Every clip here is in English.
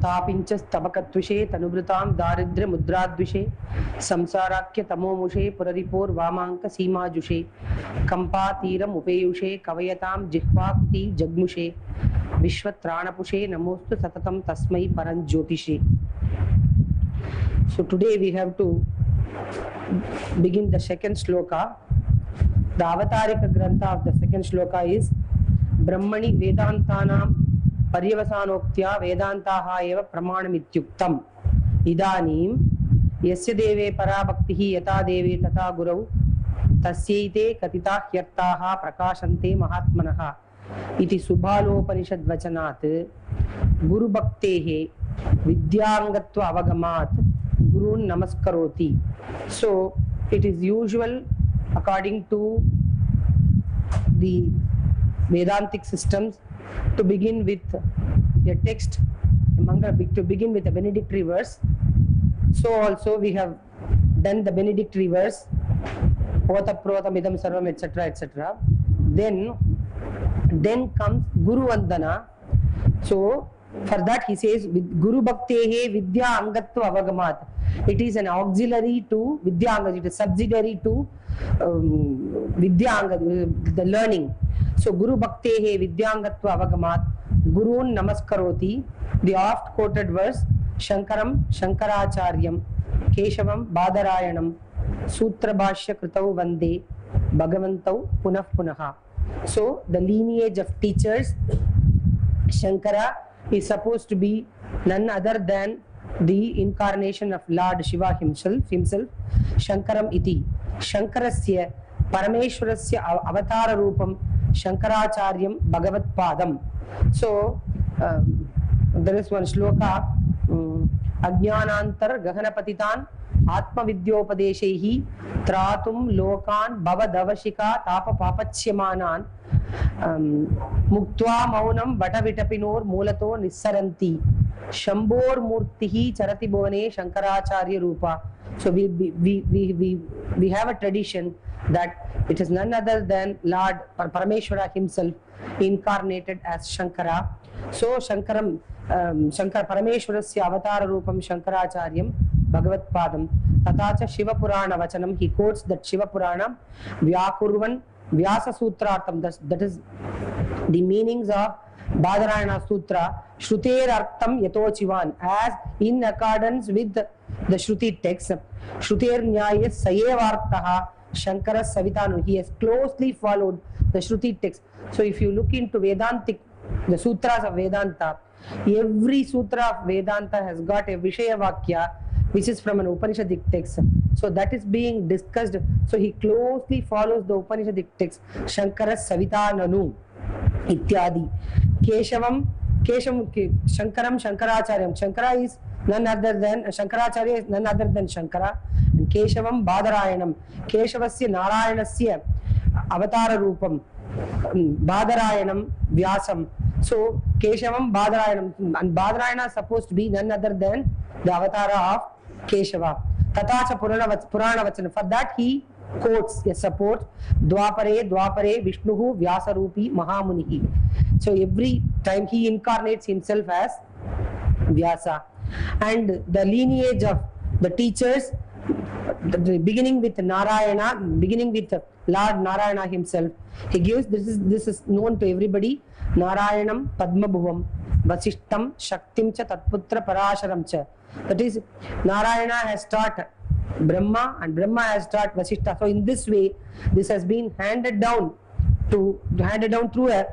तापिंच स्तबकत्विषे तनुभृतां दारिद्र्य मुद्राद्विषे संसाराख्य तमोमुषे पुररिपोर वामांक सीमाजुषे कंपातीरम उपेयुषे कवयतां जिह्वाकुटी जग्मुषे विश्वत्राणपुषे नमोस्तु सततं तस्मै परञ्ज्योतिषे. So today we have to begin the second shloka. The avatarika grantha of the second shloka is Brahmani Vedantanam Paryavasanokthya Vedantaha eva Pramanamityuktam. Idanim Yasya Deve Parabhaktihi Yata Deve Tata Gurau Tasyaite Katita Hyartaha Prakashante Mahatmanaha Iti Subhalopanishad Vachanat Guru Bhaktehe Vidyangatva Avagamat Gurun Namaskaroti. So it is usual according to the Vedantic systems to begin with a text, to begin with a benedictory verse. So also we have done the benedictory verse, Otaprotam Idam Sarvam, etc. etc. Then comes Guru Vandana. So for that he says with Guru Bhaktehe Vidya Angatva Avagamat. It is an auxiliary to Vidya Angat, it is subsidiary to Vidya Angat, the learning. So Guru Bhaktehe Vidya Angatva Avagamat Gurun Namaskaroti. The oft quoted verse Shankaram Shankaracharyam Keshavam Badarayanam Sutra Bhashya Kritau Vande Bhagavantau Punah Punaha. So the lineage of teachers, Shankara is supposed to be none other than the incarnation of Lord Shiva himself. Shankaram iti Shankarasya Parameshwarasya Avatara Rupam Shankaracharyam Bhagavat Padam. So there is one shloka Ajnanantar Gahanapatitan Atma Vidyopadeshehi Tratum Lokan Bhava Davashika Tapa Papachyamanan Muktva Maunam Vatavitapinor Mulato Nissaranti Shambor Murtihi Charati Bhuvane Shankaracharya Rupa. So we have a tradition that it is none other than Lord Parameshwara himself incarnated as Shankara. So Shankaram Shankar Parameshwarasya Avatara Rupam Shankaracharyam Bhagavat Padam Tatacha Shiva Purana Vachanam. He quotes that Shiva Purana Vyakurvan Vyasa Sutrartham. That is the meanings of Badarayana Sutra. Shruter Artham Yatochivan, as in accordance with the Shruti text. Shruter Nyaya Sayevartaha Shankara Savitanu. He has closely followed the Shruti text. So if you look into Vedantic, the sutras of Vedanta, every sutra of Vedanta has got a Vishaya Vakya which is from an Upanishadic text. So that is being discussed. So he closely follows the Upanishadic text. Shankara Savitananu Ityadi. Keshavam Shankaram Shankaracharyam. Shankara is none other than Shankaracharya is none other than Shankara. And Keshavam Badarayanam. Keshavasya Narayanasya Avatara Rupam. Badarayanam Vyasam. So Keshavam Badarayanam, and Badarayana is supposed to be none other than the avatara of Keshava. Tatacha Purana Vachana. For that he quotes a support Dwapare Vishnuhu Vyasarupi Mahamunihi. So every time he incarnates himself as Vyasa. And the lineage of the teachers, beginning with Narayana, beginning with Lord Narayana himself, he gives this is known to everybody. Narayanam Padmabhuvam Vasishtam Shaktim cha Tatputra Parasharam cha. That is, Narayana has taught Brahma and Brahma has taught Vasishta. So in this way, this has been handed down through a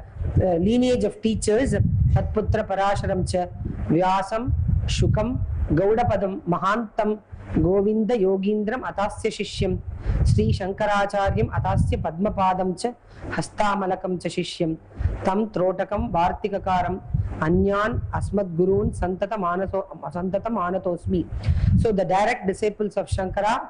lineage of teachers. Tatputra Parasharam cha Vyasam Shukam Gaudapadam Mahantam Govinda Yogindram Atasya Shishyam Sri Shankaracharyam Atasya Padmapadam cha Hastamalakam cha Shishyam Tam Trotakam Vartikakaram Anyan Asmad Gurun Santata Manatosmi. So the direct disciples of Shankara,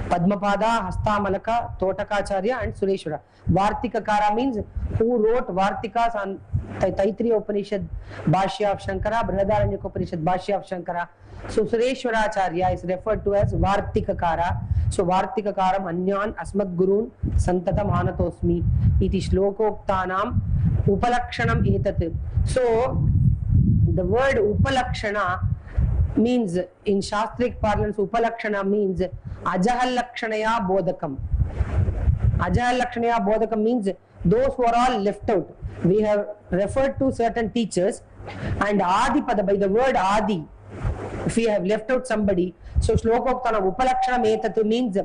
Padmapada, Hastamalaka, Totakacharya and Sureshwara. Vartikakara means who wrote Vartikas on Taittiriya Upanishad Bhashya of Shankara, Brihadaranyaka Upanishad Bhashya of Shankara. So Sureshwaracharya is referred to as Vartikakara. So Vartikakaram Anyan Asmad Gurun Santatam Anatosmi iti Shlokoktanam Upalakshanam etat. So the word Upalakshana means, in Shastric parlance, Upalakshana means Ajahalakshanaya Bodhakam. Ajahalakshanaya Bodhakam means those who are all left out. We have referred to certain teachers, and Adipada, by the word Adi, if we have left out somebody, so Shlokoktana Upalakshana Metatu means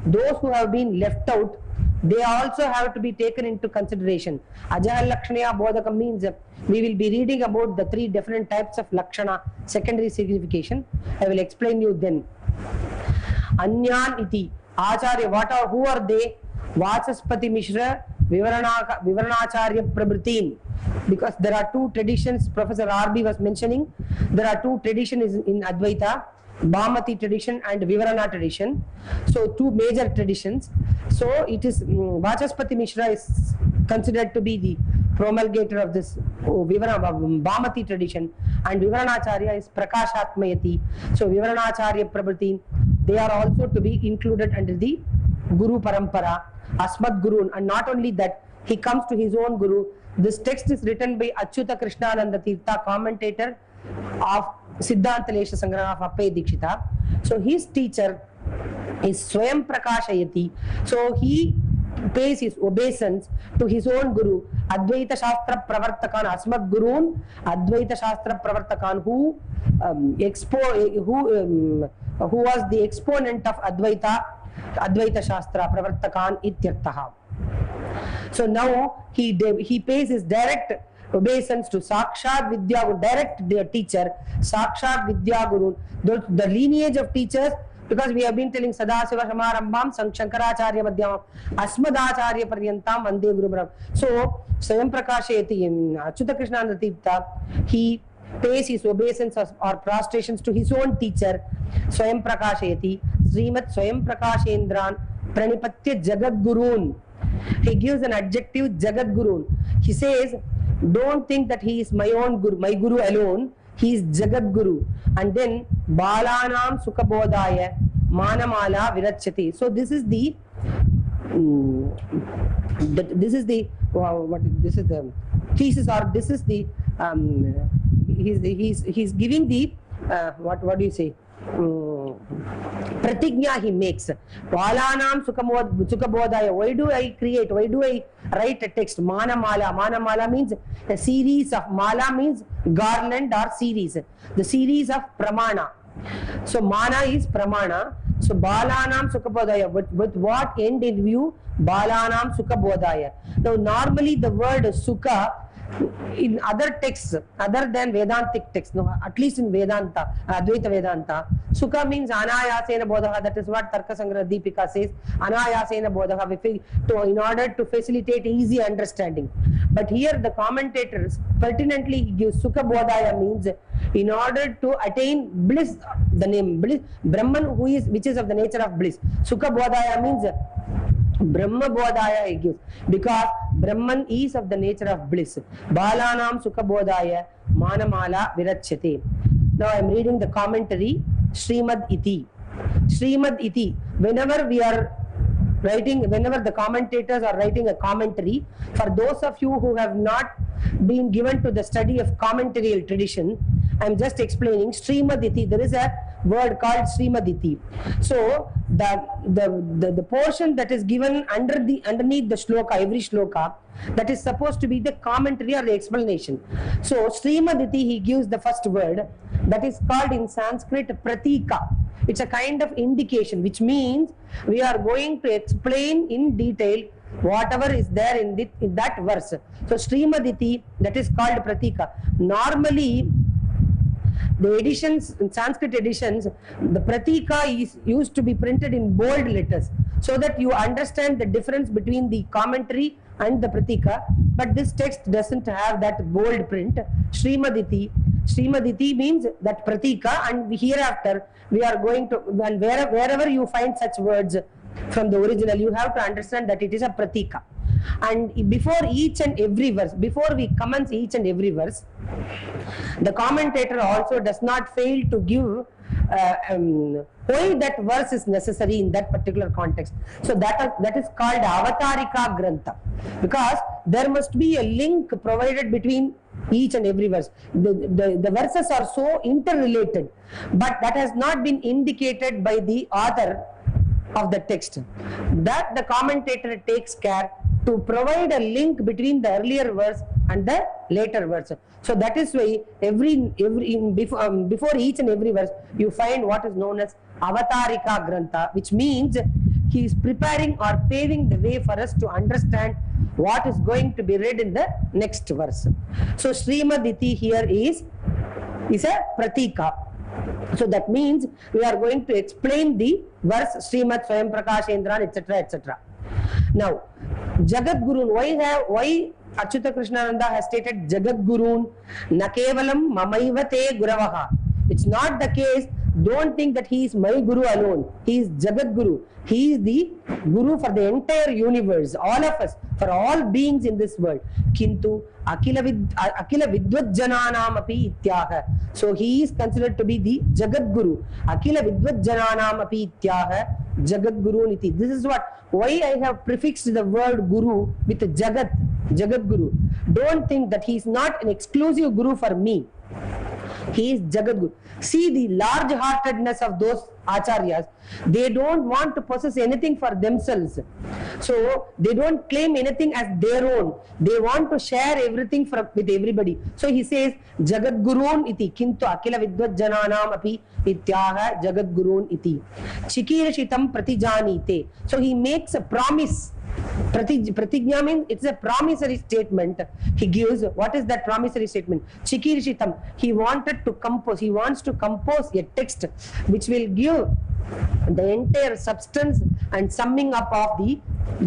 those who have been left out, they also have to be taken into consideration. Ajahalakshanaya Bodhakam means we will be reading about the 3 different types of Lakshana, secondary signification. I will explain you then. Anyan iti, Acharya, who are they? Vachaspati Mishra, Vivaranacharya Prabhutin. Because there are 2 traditions, Professor R.B. was mentioning, there are 2 traditions in Advaita, Bhamati tradition and Vivarana tradition. So 2 major traditions. So it is Vachaspati Mishra is considered to be the promulgator of this Bhamati tradition, and Vivaranacharya is Prakashatmayati. So Vivaranacharya Prabhutin, they are also to be included under the Guru Parampara, Asmat Guru. And not only that, he comes to his own Guru. This text is written by Achyuta Krishnananda Tirtha, commentator of Siddhanta Lesha Sangrama of Appaya Dikshita. So his teacher is Swayam Prakashayati. So he pays his obeisance to his own Guru, Advaita Shastra Pravartakan, Asmat Gurun, Advaita Shastra Pravartakan, who was the exponent of Advaita Shastra Pravartakan Ityartaha. So now he pays his direct obeisance to Sakshat Vidya, direct their teacher, Sakshat Vidya Guru, the lineage of teachers, because we have been telling Sadasiva Samarambam, Shankaracharya Madhyamam, Asmadacharya Paryantam, Vande Guru Brahm. So, Swayam Prakashayati, Achyuta Krishnananda Tirtha, he pays his obeisance or prostrations to his own teacher, Swayam Prakashayati, Srimat Swayam Prakashendran, Pranipatya Jagat Gurun. He gives an adjective, Jagat Gurun. He says, don't think that he is my own Guru, my Guru alone. He is Jagat Guru. And then Balanam Sukhabodhaya Manamala Virachati. So this is the thesis, or this is the he's giving the what do you say, pratignya he makes. Balanam Sukhabodhaya. Why do I create? Why do I write a text? Manamala. Manamala means a series of, mala means garland or series. The series of pramana. So mana is pramana. So Balanam Sukhabodhaya. With what end in view? Balanam Sukhabodhaya. Now normally the word Sukha in other texts other than Vedantic texts, no, at least in Vedanta, Advaita Vedanta, Sukha means Anayasena Bodhaha. That is what Tarka Sangraha Deepika says, Anayasena Bodhaha, in order to facilitate easy understanding. But here the commentators pertinently give Sukha Bodhaya means in order to attain bliss, the name bliss, Brahman, which is of the nature of bliss. Sukha Bodhaya means Brahma Bodhaya he gives, because Brahman is of the nature of bliss. Balanam Sukha Bodhaya Manamala Virachate. Now I am reading the commentary, Srimad Iti. Srimad Iti. Whenever the commentators are writing a commentary, for those of you who have not been given to the study of commentarial tradition, I am just explaining Srimad Iti. There is a word called Srimad Iti. So the portion that is given underneath the shloka, every shloka, that is supposed to be the commentary or the explanation. So Srimad Iti, he gives the first word, that is called in Sanskrit Pratika. It's a kind of indication, which means we are going to explain in detail whatever is there in that verse. So Srimad Iti, that is called Pratika. Normally the editions, in Sanskrit editions, the Pratika is used to be printed in bold letters so that you understand the difference between the commentary and the Pratika. But this text doesn't have that bold print. Srimad Iti. Srimad Iti means that Pratika, and hereafter we are going to, and wherever you find such words from the original, you have to understand that it is a Pratika. And before each and every verse, before we commence each and every verse, the commentator also does not fail to give why that verse is necessary in that particular context. So that is called Avatarika Grantha, because there must be a link provided between each and every verse. The verses are so interrelated, but that has not been indicated by the author of the text. That the commentator takes care to provide a link between the earlier verse and the later verse. So that is why before each and every verse you find what is known as Avatarika Grantha, which means he is preparing or paving the way for us to understand what is going to be read in the next verse. So Srimad Iti here is a pratika. So that means we are going to explain the verse Srimad Swayam Prakashendran, etc., etc. Now, Jagat Gurun, why Achyuta Krishnananda has stated Jagat Gurun, na kevalam mamaiva te guravaha. It's not the case. Don't think that he is my Guru alone. He is Jagat Guru. He is the Guru for the entire universe, all of us, for all beings in this world. Kintu Akila Vidvat Jananam api ityaha. So he is considered to be the Jagat Guru. Akila Vidvat Jananam api ityaha Jagat Guru niti. This is why I have prefixed the word Guru with Jagat Guru. Don't think that he is not an exclusive Guru for me. He is Jagat Guru. See the large-heartedness of those acharyas. They don't want to possess anything for themselves. So they don't claim anything as their own. They want to share everything with everybody. So he says, Jagat Gurun iti kintu akila vidvat jananam api ityaha Jagat Gurun iti. Chikirshitam pratijanite. So he makes a promise. Pratignya means it's a promissory statement he gives. What is that promissory statement? Chikirshitam. He wants to compose a text which will give the entire substance and summing up of the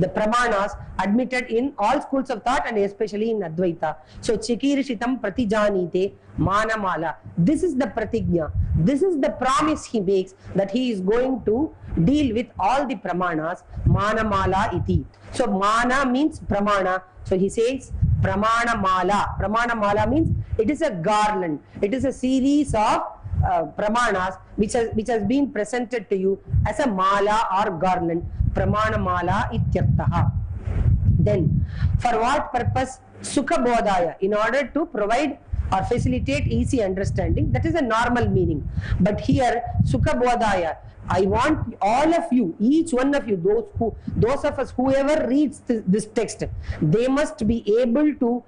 pramanas admitted in all schools of thought and especially in Advaita. So Chikirshitam pratijanite manamala. This is the pratignya. This is the promise he makes that he is going to deal with all the pramanas. Manamala iti. So mana means pramana. So he says pramana mala. Pramana mala means it is a garland. It is a series of pramanas which has been presented to you as a mala or garland. Pramana mala ityartaha. Then for what purpose? Sukha bodhaya. In order to provide or facilitate easy understanding. That is a normal meaning. But here Sukha bodhaya. I want all of you, each one of you, those of us, whoever reads this text, they must be able to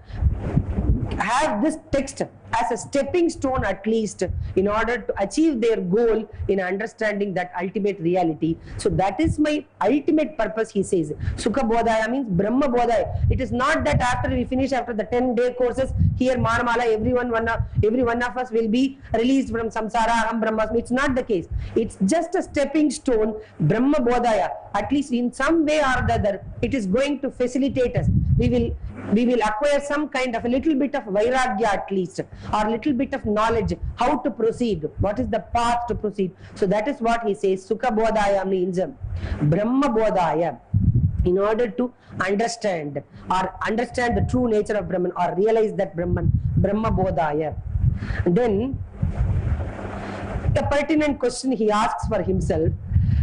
have this text as a stepping stone at least in order to achieve their goal in understanding that ultimate reality. So that is my ultimate purpose, he says. Sukha bodhaya means Brahma bodhaya. It is not that after we finish after the 10-day courses, here Manamala, every one of us will be released from samsara, aham brahmasmi. It's not the case. It's just a stepping stone, Brahma bodhaya. At least in some way or the other, it is going to facilitate us. We will acquire some kind of a little bit of vairagya at least, or a little bit of knowledge how to proceed, what is the path to proceed. So that is what he says. Sukha bodhaya means Brahma bodhaya, in order to understand the true nature of Brahman or realize that Brahman, Brahma bodhaya. Then the pertinent question he asks for himself,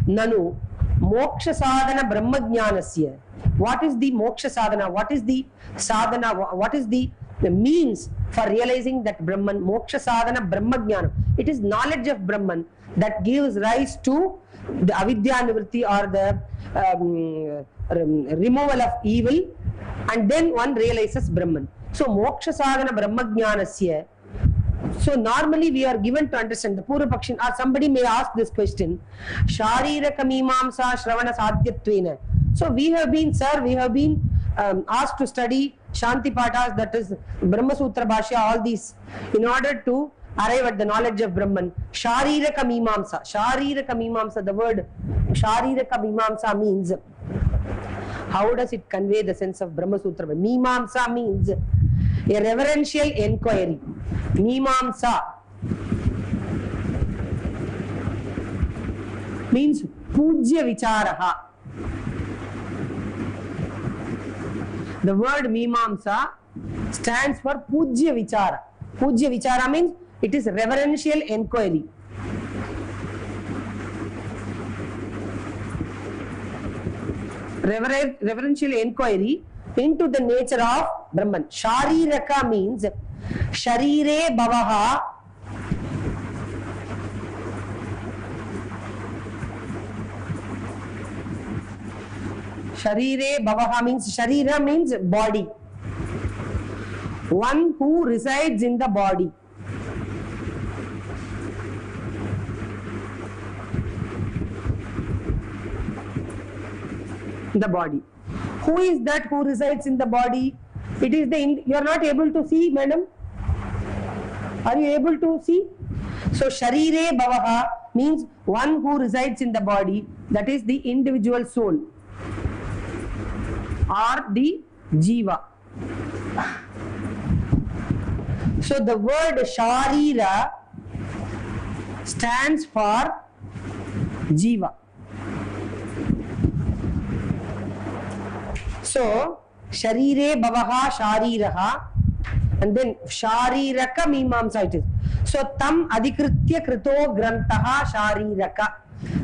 Nanu moksha sadhana brahma jnanasya. What is the moksha sadhana? What is the sadhana? What is the means for realizing that Brahman? Moksha sadhana brahma jnana. It is knowledge of Brahman that gives rise to the avidya nivritti or the removal of evil, and then one realizes Brahman. So moksha sadhana brahma jnanasya. So normally we are given to understand the Purva Pakshin, or somebody may ask this question, Shariraka Mimamsa Shravana Sadhyatvena. So we have been asked to study Shanti Pathas, that is Brahma Sutra Bhashya, all these, in order to arrive at the knowledge of Brahman. Shariraka Mimamsa, the word Shariraka Mimamsa means, how does it convey the sense of Brahma Sutra? Mimamsa means a reverential enquiry. Mimamsa means Pujya Vicharaha. The word Mimamsa stands for Pujya Vichara. Pujya Vichara means it is reverential enquiry. Reverential enquiry into the nature of Brahman. Shariraka means Sharire bhavaha Sharire bhavaha means Sharira means body. One who resides in the body. The body. Who is that who resides in the body? It is you are not able to see, madam? Are you able to see? So Sharire bhavaha means one who resides in the body, that is the individual soul or the jiva. So the word Sharira stands for jiva. So Sharire bhavaha Shariraha, and then Shariraka Mimamsa it is. So tam adhikritya krito grantaha Shariraka.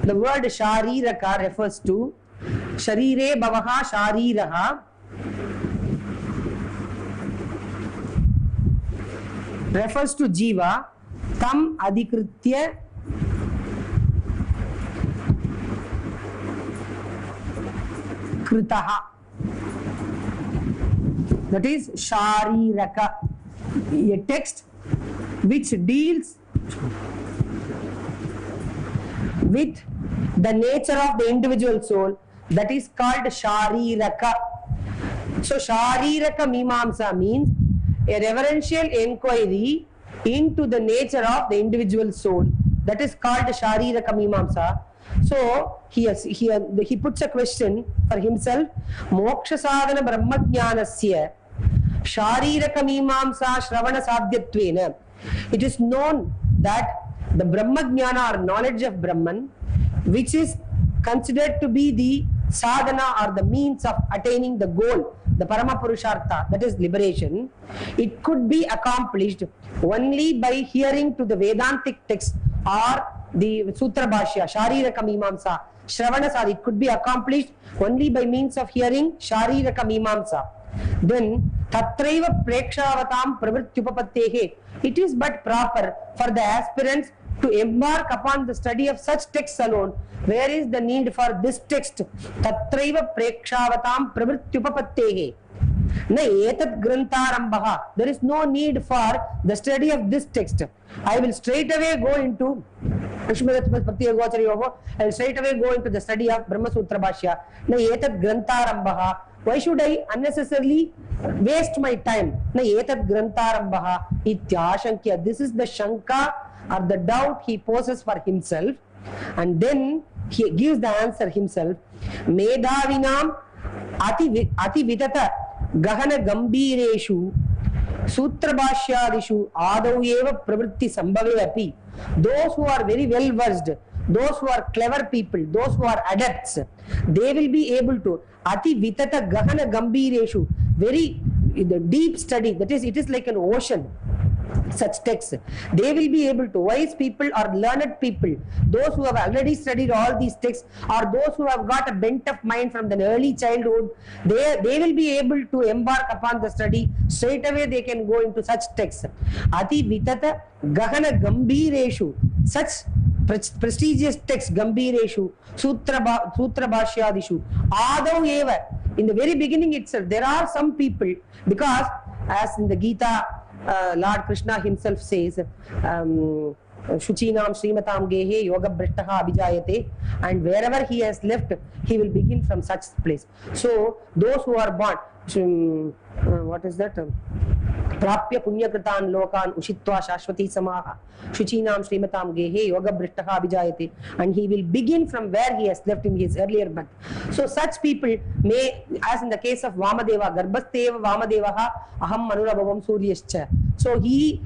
The word Shariraka refers to Sharire bhavaha Shariraha, refers to jiva. Tam adhikritya kritaha, that is Shariraka, a text which deals with the nature of the individual soul, that is called Shariraka. So Shariraka Mimamsa means a reverential inquiry into the nature of the individual soul, that is called Shariraka Mimamsa. So he puts a question for himself. Moksha sadhana brahmajnanasya Shariraka Mimamsa Shravana Sadhyatvena. It is known that the Brahmajnana or knowledge of Brahman, which is considered to be the sadhana or the means of attaining the goal, the Paramapurushartha, that is liberation, it could be accomplished only by hearing to the Vedantic text or the Sutra Bhashya, Shariraka Mimamsa, Shravana Sadhya. It could be accomplished only by means of hearing Shariraka Mimamsa. Then Tatraiva Prekshavatam Pravrityupapattehe. It is but proper for the aspirants to embark upon the study of such texts alone. Where is the need for this text? Tatraiva Prekshavatam Pravrityupapattehe. Na etat grantharambaha. There is no need for the study of this text. I will straight away go into I will straight away go into the study of Brahma Sutra Bhashya. Na etat grantharambaha. Why should I unnecessarily waste my time? Na etat grantharambaha ityashankya. This is the shanka or the doubt he poses for himself, and then he gives the answer himself. Medhavinam ati vidata gahana gambireshu Sutra Bhashyadishu adau eva pravritti sambhave api. Those who are very well versed, those who are clever people, those who are adepts, they will be able to ati vitata gahana gambireshu, very the deep study, that is, it is like an ocean, such texts. They will be able to, wise people or learned people, those who have already studied all these texts, or those who have got a bent of mind from the early childhood, they will be able to embark upon the study. Straight away they can go into such texts. Ati vitata gahana gambireshu, such prestigious texts, gambireshu sutra bhashyadishu adau eva. In the very beginning itself, there are some people, because as in the Gita, Lord Krishna himself says, Shuchinam Srimatam Gehe Yoga Brishtaha Abhijayate, and wherever he has left, he will begin from such place. So those who are born, what is that? Prapya Punyakratan Lokan Ushitva Shashwati Samaha Shuchinam Srimatam Gehe Yoga Brishtaha Abhijayate, and he will begin from where he has left in his earlier birth. So such people may, as in the case of Vamadeva, Garbhasteva Vamadevaha Aham Manurabhavam Suryascha. So he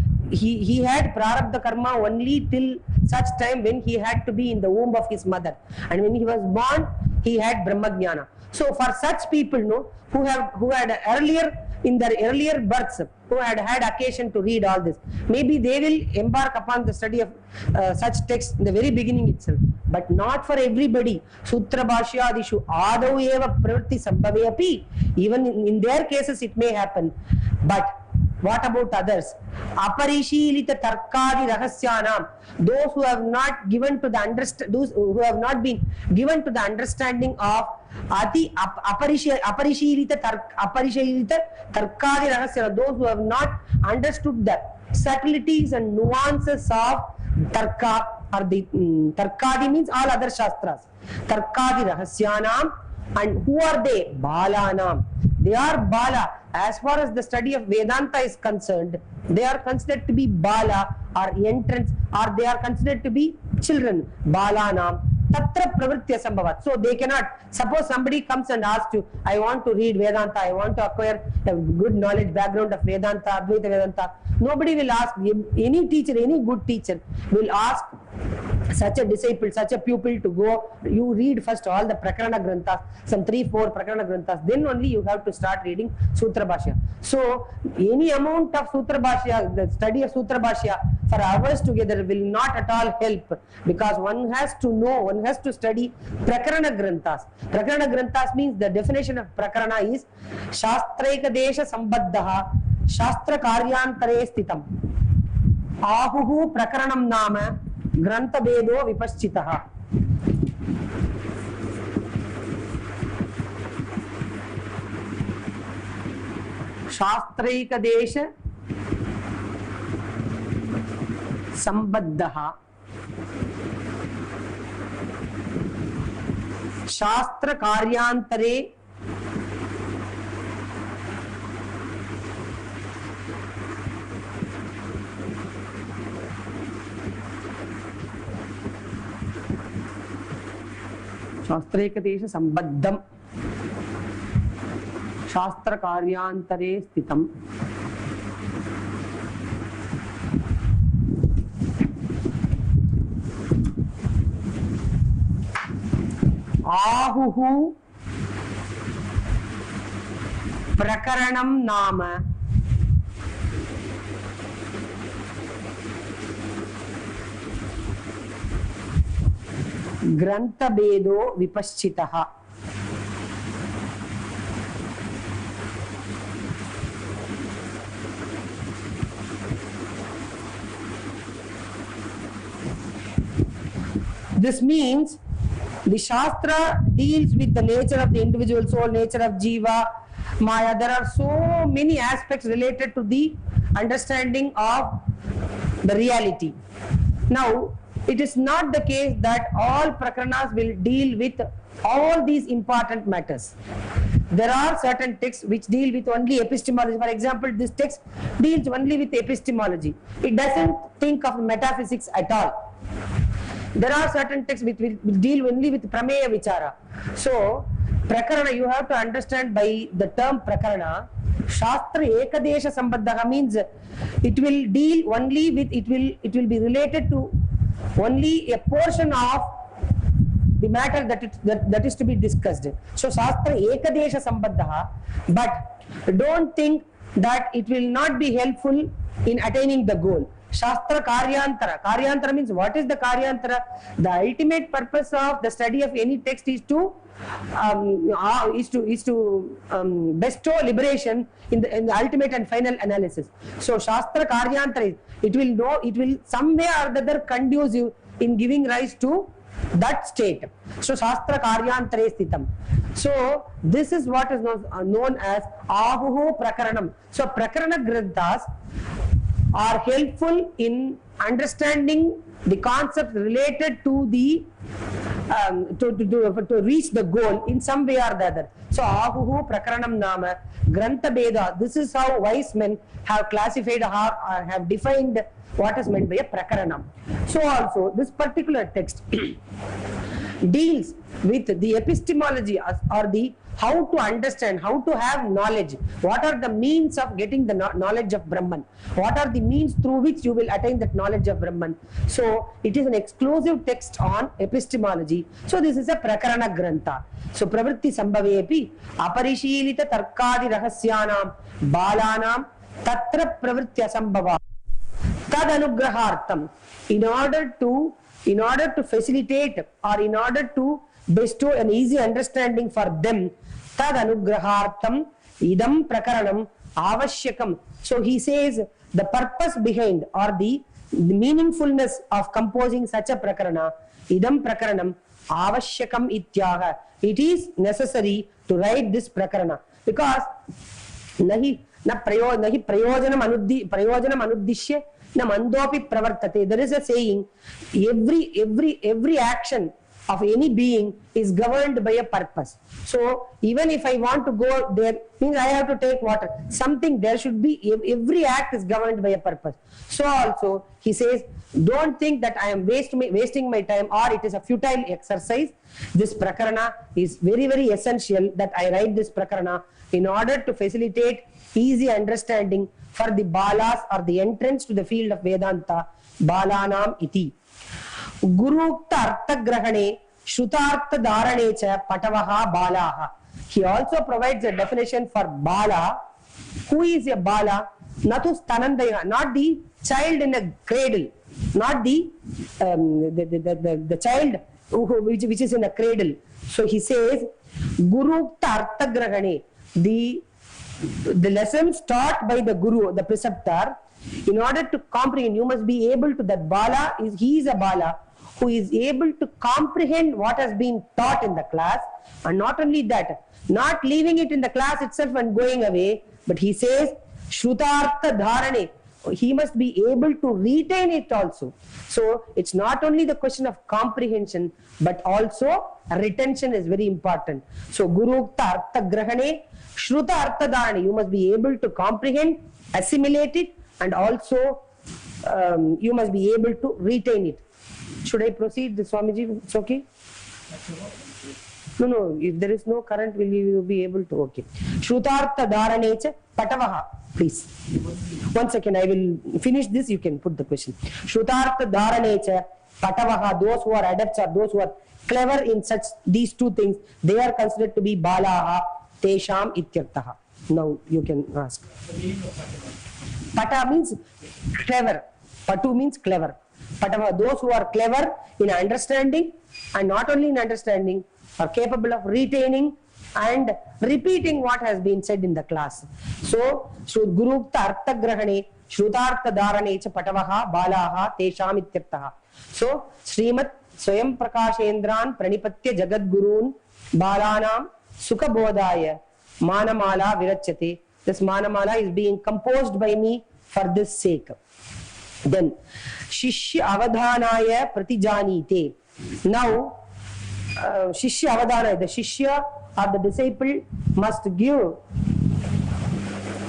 had prarabdha karma only till such time when he had to be in the womb of his mother, and when he was born he had Brahmajnana. So for such people, no, who had earlier, in their earlier births, who had occasion to read all this, maybe they will embark upon the study of such texts in the very beginning itself, but not for everybody. Sutra Bhashyadishu adau eva pravritti sambhave api. Even in their cases it may happen, but What about others? Aparishilita tarkadi rahasyanam. Those who have not given to the those who have not been given to the understanding of aparishilita tarkadi rahasyanam. Those who have not understood the subtleties and nuances of tarka, or the tarkadi means all other shastras. Tarkadi rahasyanam. And who are they? Balanam. They are Bala. As far as the study of Vedanta is concerned, they are considered to be Bala or entrance, or they are considered to be children. Balanam. Tatra pravritya sambhavat. So they cannot, suppose somebody comes and asks you, I want to read Vedanta, I want to acquire a good knowledge background of Vedanta, Advaita Vedanta. Nobody will ask, any teacher, any good teacher will ask such a disciple, such a pupil to go, you read first all the Prakarana Granthas, some 3-4 Prakarana Granthas, then only you have to start reading Sutra Bhashya. So, any amount of Sutra Bhashya, the study of Sutra Bhashya for hours together will not at all help, because one has to know, one has to study Prakarana Granthas. Prakarana Granthas means, the definition of Prakarana is Shastraika Desha Sambaddaha Shastra Karyantare Sthitam Ahuhu Prakaranam Nama Grantha Vedo Vipaschitaha. Shastraika Desha Sambaddaha Shastra Karyantare Shastraikadesha Sambaddham Shastra Karyantare Sthitam Ahuhu Prakaranam Nama Grantha Vedo Vipaschitaha. This means the Shastra deals with the nature of the individual soul, nature of Jiva, Maya. There are so many aspects related to the understanding of the reality. Now, it is not the case that all Prakaranas will deal with all these important matters. There are certain texts which deal with only epistemology. For example, this text deals only with epistemology. It doesn't think of metaphysics at all. There are certain texts which will deal only with Prameya Vichara. So, Prakarana, you have to understand by the term Prakarana, Shastra Ekadesha Sambadhaha means it will deal only with, it will be related to only a portion of the matter that is to be discussed. So, Shastra Ekadesha Sambadhaha, but don't think that it will not be helpful in attaining the goal. Shastra Karyantara. Karyantara means, what is the Karyantara? The ultimate purpose of the study of any text is to bestow liberation in the ultimate and final analysis. So Shastra Karyantara, it will some way or the other conducive in giving rise to that state. So Shastra Karyantare Sthitam. So this is what is known as Ahuhu Prakaranam. So Prakarana Granthas are helpful in understanding the concepts related to the to reach the goal in some way or the other. So Ahuhu Prakaranam Nama Grantha Veda. This is how wise men have classified or have defined what is meant by a Prakaranam. So also this particular text deals with the epistemology or the how to understand, how to have knowledge, what are the means of getting the knowledge of Brahman, what are the means through which you will attain that knowledge of Brahman. So it is an exclusive text on epistemology. So this is a Prakarana Grantha. So Pravritti Sambhavepi Aparishilita Tarkadi Rahasyanam Balanam Tatra Pravrittya Sambhava Tad Anugrahartam. In order to facilitate or in order to bestow an easy understanding for them, Tad Anugrahartam Idam Prakaranam avashyakam. So he says the purpose behind or the meaningfulness of composing such a prakarana, idam prakaranam avashyakam ityaha. It is necessary to write this prakarana because nahi prayojanam anuddishya na mandopi pravartate. There is a saying, every action of any being is governed by a purpose. So even if I want to go there, means I have to take water. Something there should be, every act is governed by a purpose. So also he says, don't think that I am wasting my time or it is a futile exercise. This prakarana is very, very essential that I write this prakarana in order to facilitate easy understanding for the balas or the entrance to the field of Vedanta. Balanam iti. Gurukta artha grahane shrutartha dharane cha patavaha balaha. He also provides a definition for bala. Who is a bala? Natu stanandaya, not the child in a cradle, not the child which is in a cradle. So he says, Gurukta artha grahane, the lessons taught by the guru, the preceptor, in order to comprehend, you must be able to, that bala he is a bala who is able to comprehend what has been taught in the class, and not only that, not leaving it in the class itself and going away, but he says shrutartha dharane, he must be able to retain it also. So it's not only the question of comprehension, but also retention is very important. So gurukta artha grahane shruta artha dharane, you must be able to comprehend, assimilate it, and also you must be able to retain it. Should I proceed, Swamiji? It's okay? No, if there is no current, will you be able to? Okay. Shrutartha dharanecha patavaha. Please. 1 second, I will finish this, you can put the question. Shrutartha dharanecha patavaha, those who are adepts or those who are clever in such these two things, they are considered to be balaha tesham ityartaha. Now you can ask. Pata means clever. Patu means clever. Patava, those who are clever in understanding, and not only in understanding, are capable of retaining and repeating what has been said in the class. So, Gurukta artha grahane shrutartha dharane cha patavaha balaha tesham ityartaha. So, Srimat Swayam Prakashendran Pranipatya Jagat Gurun Balanam Sukha Bodhaya Manamala Virachyate. This Manamala is being composed by me for this sake. Then, Shishya Avadhanaya Pratijanite. Now, Shishya Avadhanaya, the Shishya or the disciple must give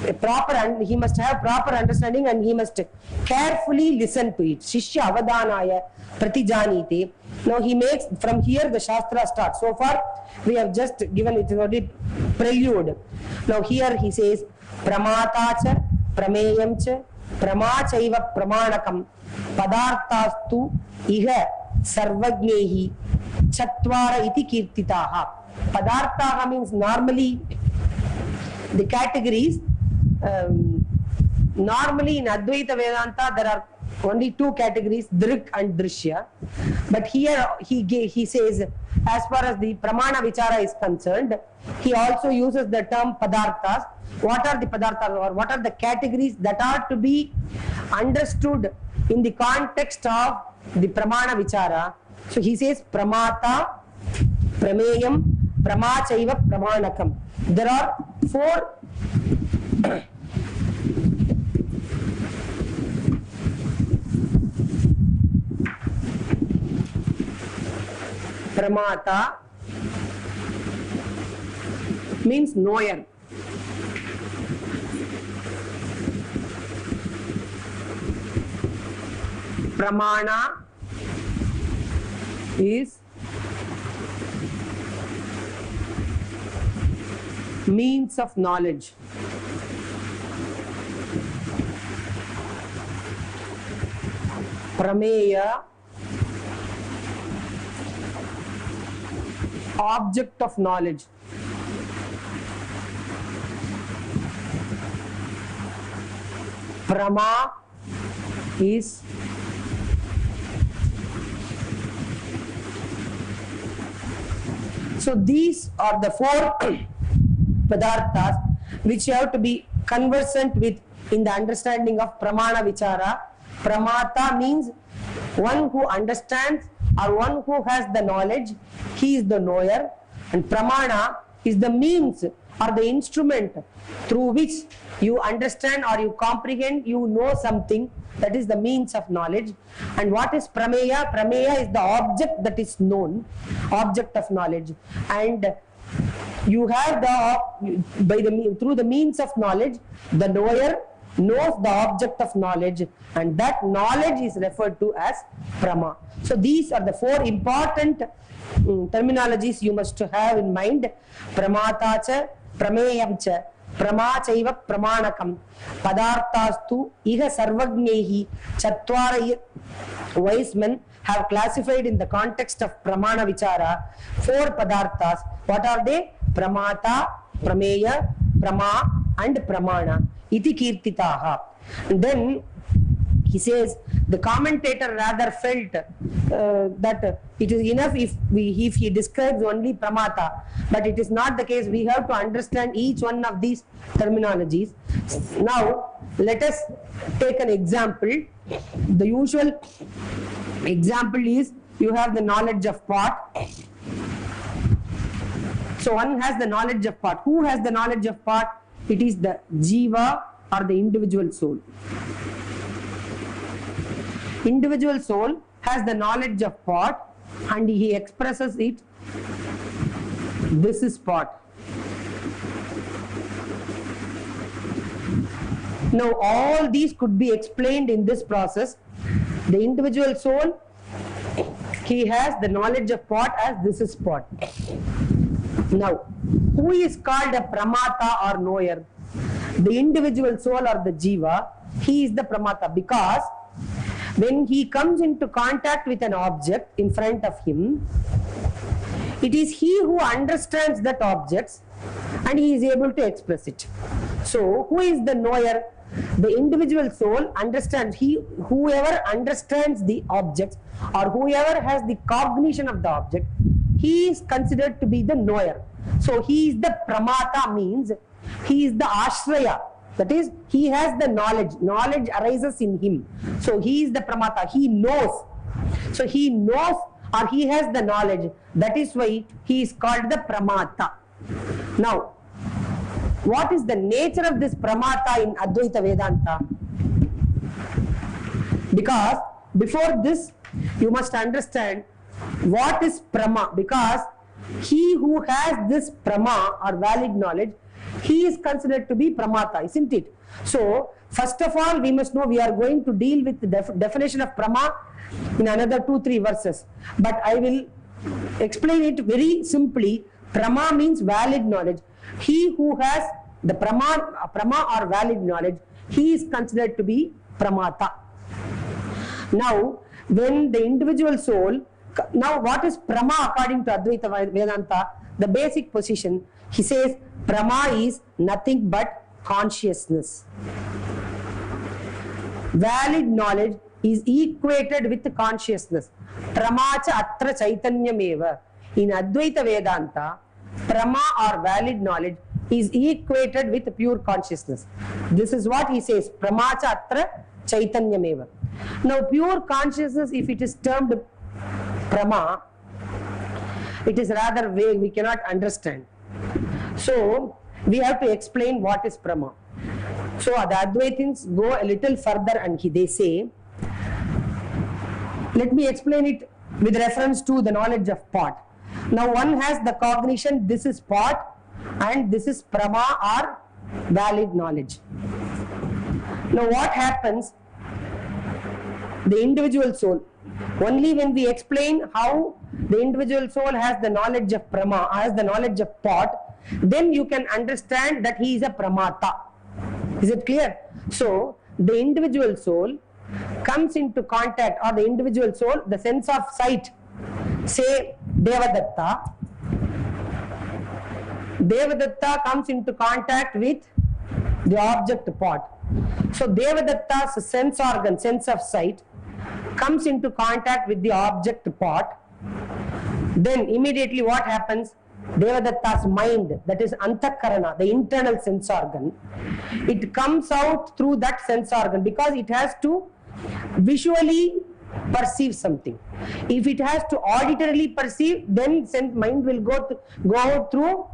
a proper, and he must have proper understanding and he must carefully listen to it. Shishya Avadhanaya Pratijanite. Now he makes, from here the Shastra starts. So far we have just given it already prelude. Now here he says, Pramatacha, Prameyamcha, Pramachaiva Pramanakam, Padarthastu Iha Sarvagnehi, Chatvara iti Kirtitaha. Padarthaha means normally the categories. Normally in Advaita Vedanta there are only two categories, Drik and Drishya. But here he says, as far as the Pramana Vichara is concerned, he also uses the term Padarthas. What are the Padarthas, or what are the categories that are to be understood in the context of the Pramana Vichara? So he says Pramata, Prameyam, Pramachaiva, Pramanakam. There are four Pramata means knower. Pramana is means of knowledge. Prameya, object of knowledge. Prama is so these are the four padarthas which have to be conversant with in the understanding of pramana vichara. Pramata means one who understands or one who has the knowledge, he is the knower, and pramana is the means or the instrument through which you understand or you comprehend, you know something, that is the means of knowledge. And what is prameya? Prameya is the object that is known, object of knowledge, and you have through the means of knowledge, the knower knows the object of knowledge, and that knowledge is referred to as prama. So these are the four important terminologies you must have in mind. Pramata cha, prameyam cha, prama chaiva pramanakam, padarthastu iha sarvagnehi. Chatvara wise men have classified in the context of pramana vichara four padarthas. What are they? Pramata, prameya, prama and pramana iti kirtitaha. And then he says the commentator rather felt that it is enough if he describes only pramata, but it is not the case. We have to understand each one of these terminologies. Now let us take an example. The usual example is you have the knowledge of pot. So one has the knowledge of pot. Who has the knowledge of pot? It is the jiva or the individual soul. Individual soul has the knowledge of pot and he expresses it. This is pot. Now all these could be explained in this process. The individual soul, he has the knowledge of pot as this is pot. Now, who is called a pramata or knower? The individual soul or the jiva, he is the pramata, because when he comes into contact with an object in front of him, it is he who understands that object and he is able to express it. So, who is the knower? The individual soul understands. Whoever understands the object or whoever has the cognition of the object, he is considered to be the knower. So he is the pramata, means he is the ashraya, that is he has the knowledge arises in him, so he is the pramata, he knows. So he knows or he has the knowledge, that is why he is called the pramata. Now what is the nature of this pramata in Advaita Vedanta? Because before this you must understand what is prama, because he who has this prama or valid knowledge, he is considered to be pramata, isn't it? So first of all we must know, we are going to deal with the definition of prama in another 2-3 verses, but I will explain it very simply. Prama means valid knowledge. He who has the prama or valid knowledge, he is considered to be pramata. Now when the individual soul, now what is prama according to Advaita Vedanta? The basic position, he says prama is nothing but consciousness. Valid knowledge is equated with consciousness. Prama cha atra chaitanyameva. In Advaita Vedanta, prama or valid knowledge is equated with pure consciousness. This is what he says, prama cha atra chaitanyameva. Now pure consciousness, if it is termed prama, it is rather vague, we cannot understand. So we have to explain what is prama. So the Advaitins go a little further and they say, let me explain it with reference to the knowledge of pot. Now one has the cognition, this is pot and this is prama or valid knowledge. Now what happens? The individual soul, only when we explain how the individual soul has the knowledge of prama, has the knowledge of pot, then you can understand that he is a pramata. Is it clear? So the individual soul comes into contact, or the individual soul, the sense of sight, say Devadatta. Devadatta comes into contact with the object pot. So Devadatta's sense organ, sense of sight, comes into contact with the object pot. Then immediately what happens? Devadatta's mind, that is Antakarana, the internal sense organ, it comes out through that sense organ because it has to visually perceive something. If it has to auditorily perceive, then mind will go out through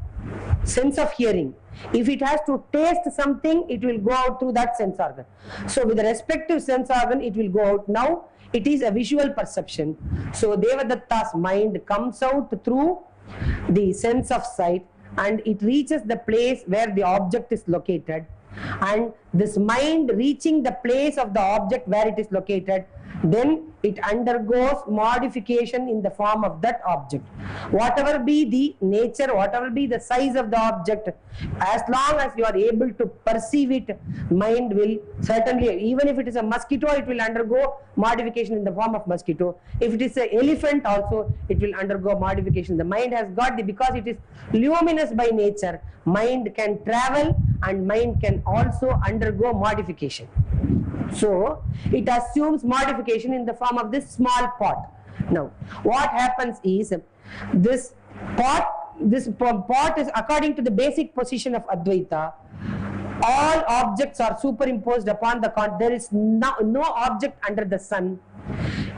sense of hearing. If it has to taste something, it will go out through that sense organ. So with the respective sense organ, it will go out. Now it is a visual perception. So Devadatta's mind comes out through the sense of sight and it reaches the place where the object is located, and this mind reaching the place of the object where it is located, then it undergoes modification in the form of that object. Whatever be the nature, whatever be the size of the object, as long as you are able to perceive it, mind will certainly, even if it is a mosquito, it will undergo modification in the form of mosquito. If it is an elephant also, it will undergo modification. The mind has got because it is luminous by nature, mind can travel and mind can also undergo modification. So it assumes modification in the form of this small pot. Now what happens is, this pot is, according to the basic position of Advaita, all objects are superimposed upon the there is no object under the sun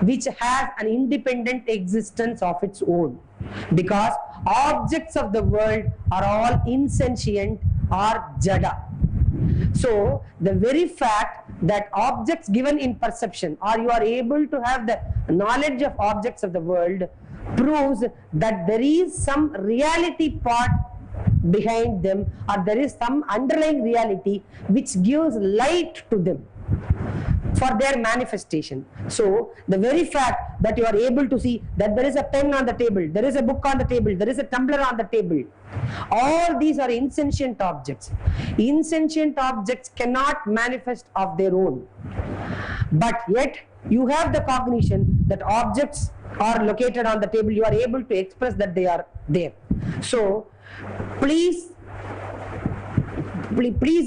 which has an independent existence of its own, because objects of the world are all insentient or jada. So the very fact that objects given in perception, or you are able to have the knowledge of objects of the world, proves that there is some reality part behind them, or there is some underlying reality which gives light to them for their manifestation. So the very fact that you are able to see that there is a pen on the table, there is a book on the table, there is a tumbler on the table, all these are insentient objects. Insentient objects cannot manifest of their own, but yet you have the cognition that objects are located on the table, you are able to express that they are there. So please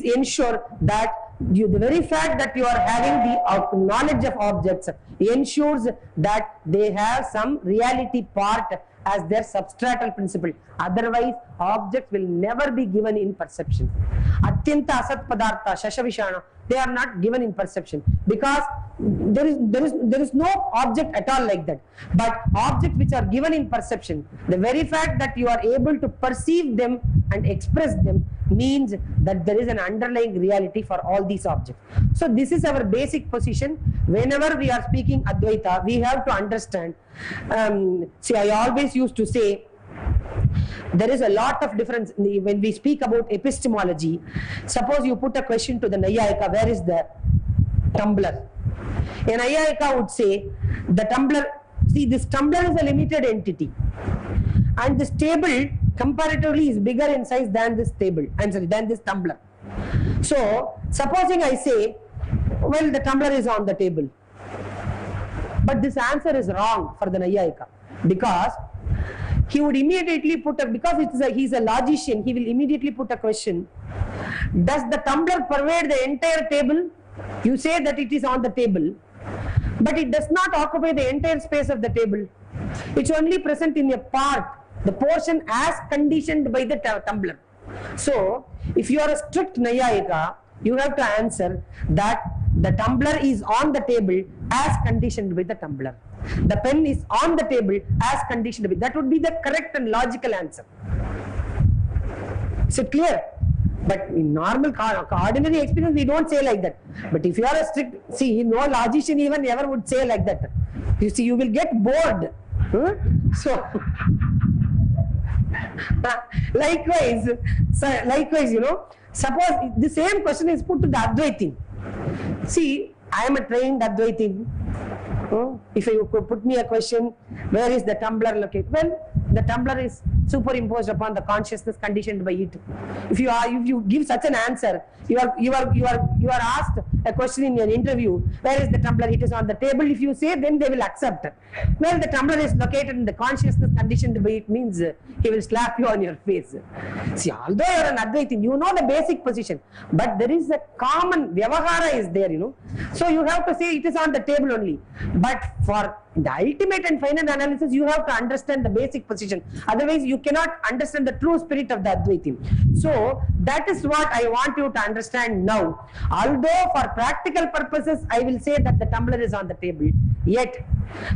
ensure that the very fact that you are having the knowledge of objects ensures that they have some reality part as their substratal principle. Otherwise, objects will never be given in perception. Atyanta asat padartha, shashavishana, they are not given in perception because there is no object at all like that. But objects which are given in perception, the very fact that you are able to perceive them and express them means that there is an underlying reality for all these objects. So this is our basic position. Whenever we are speaking Advaita, we have to understand. See, I always used to say, there is a lot of difference when we speak about epistemology. Suppose you put a question to the Nayayika, where is the tumbler? A Nayayika would say, the tumbler, see, this tumbler is a limited entity, and this table comparatively is bigger in size than this table, than this tumbler. So supposing I say, well, the tumbler is on the table, but this answer is wrong for the Nayayika, because he would immediately put because he's a logician, he will immediately put a question. Does the tumbler pervade the entire table? You say that it is on the table, but it does not occupy the entire space of the table. It's only present in a part, the portion as conditioned by the tumbler. So if you are a strict Nayayika, you have to answer that the tumbler is on the table as conditioned by the tumbler. The pen is on the table as conditioned by. That would be the correct and logical answer. Is it clear? But in normal, ordinary experience, we don't say like that. But if you are a strict, see, no logician even ever would say like that. You see, you will get bored. So, likewise, you know, suppose the same question is put to the Advaiti. See, I am a trained Advaiti. If you could put me a question, where is the tumbler located? Well, the tumbler is superimposed upon the consciousness conditioned by it. If you give such an answer, you are asked a question in an interview, where is the tumbler? It is on the table. If you say, then they will accept. Well, the tumbler is located in the consciousness conditioned by it means he will slap you on your face. See, although you are an Advaiti, you know the basic position, but there is a common vyavahara is there, you know. So you have to say it is on the table only. But for in the ultimate and final analysis, you have to understand the basic position. Otherwise, you cannot understand the true spirit of the Advaitim. So that is what I want you to understand now. Although for practical purposes, I will say that the tumbler is on the table. Yet,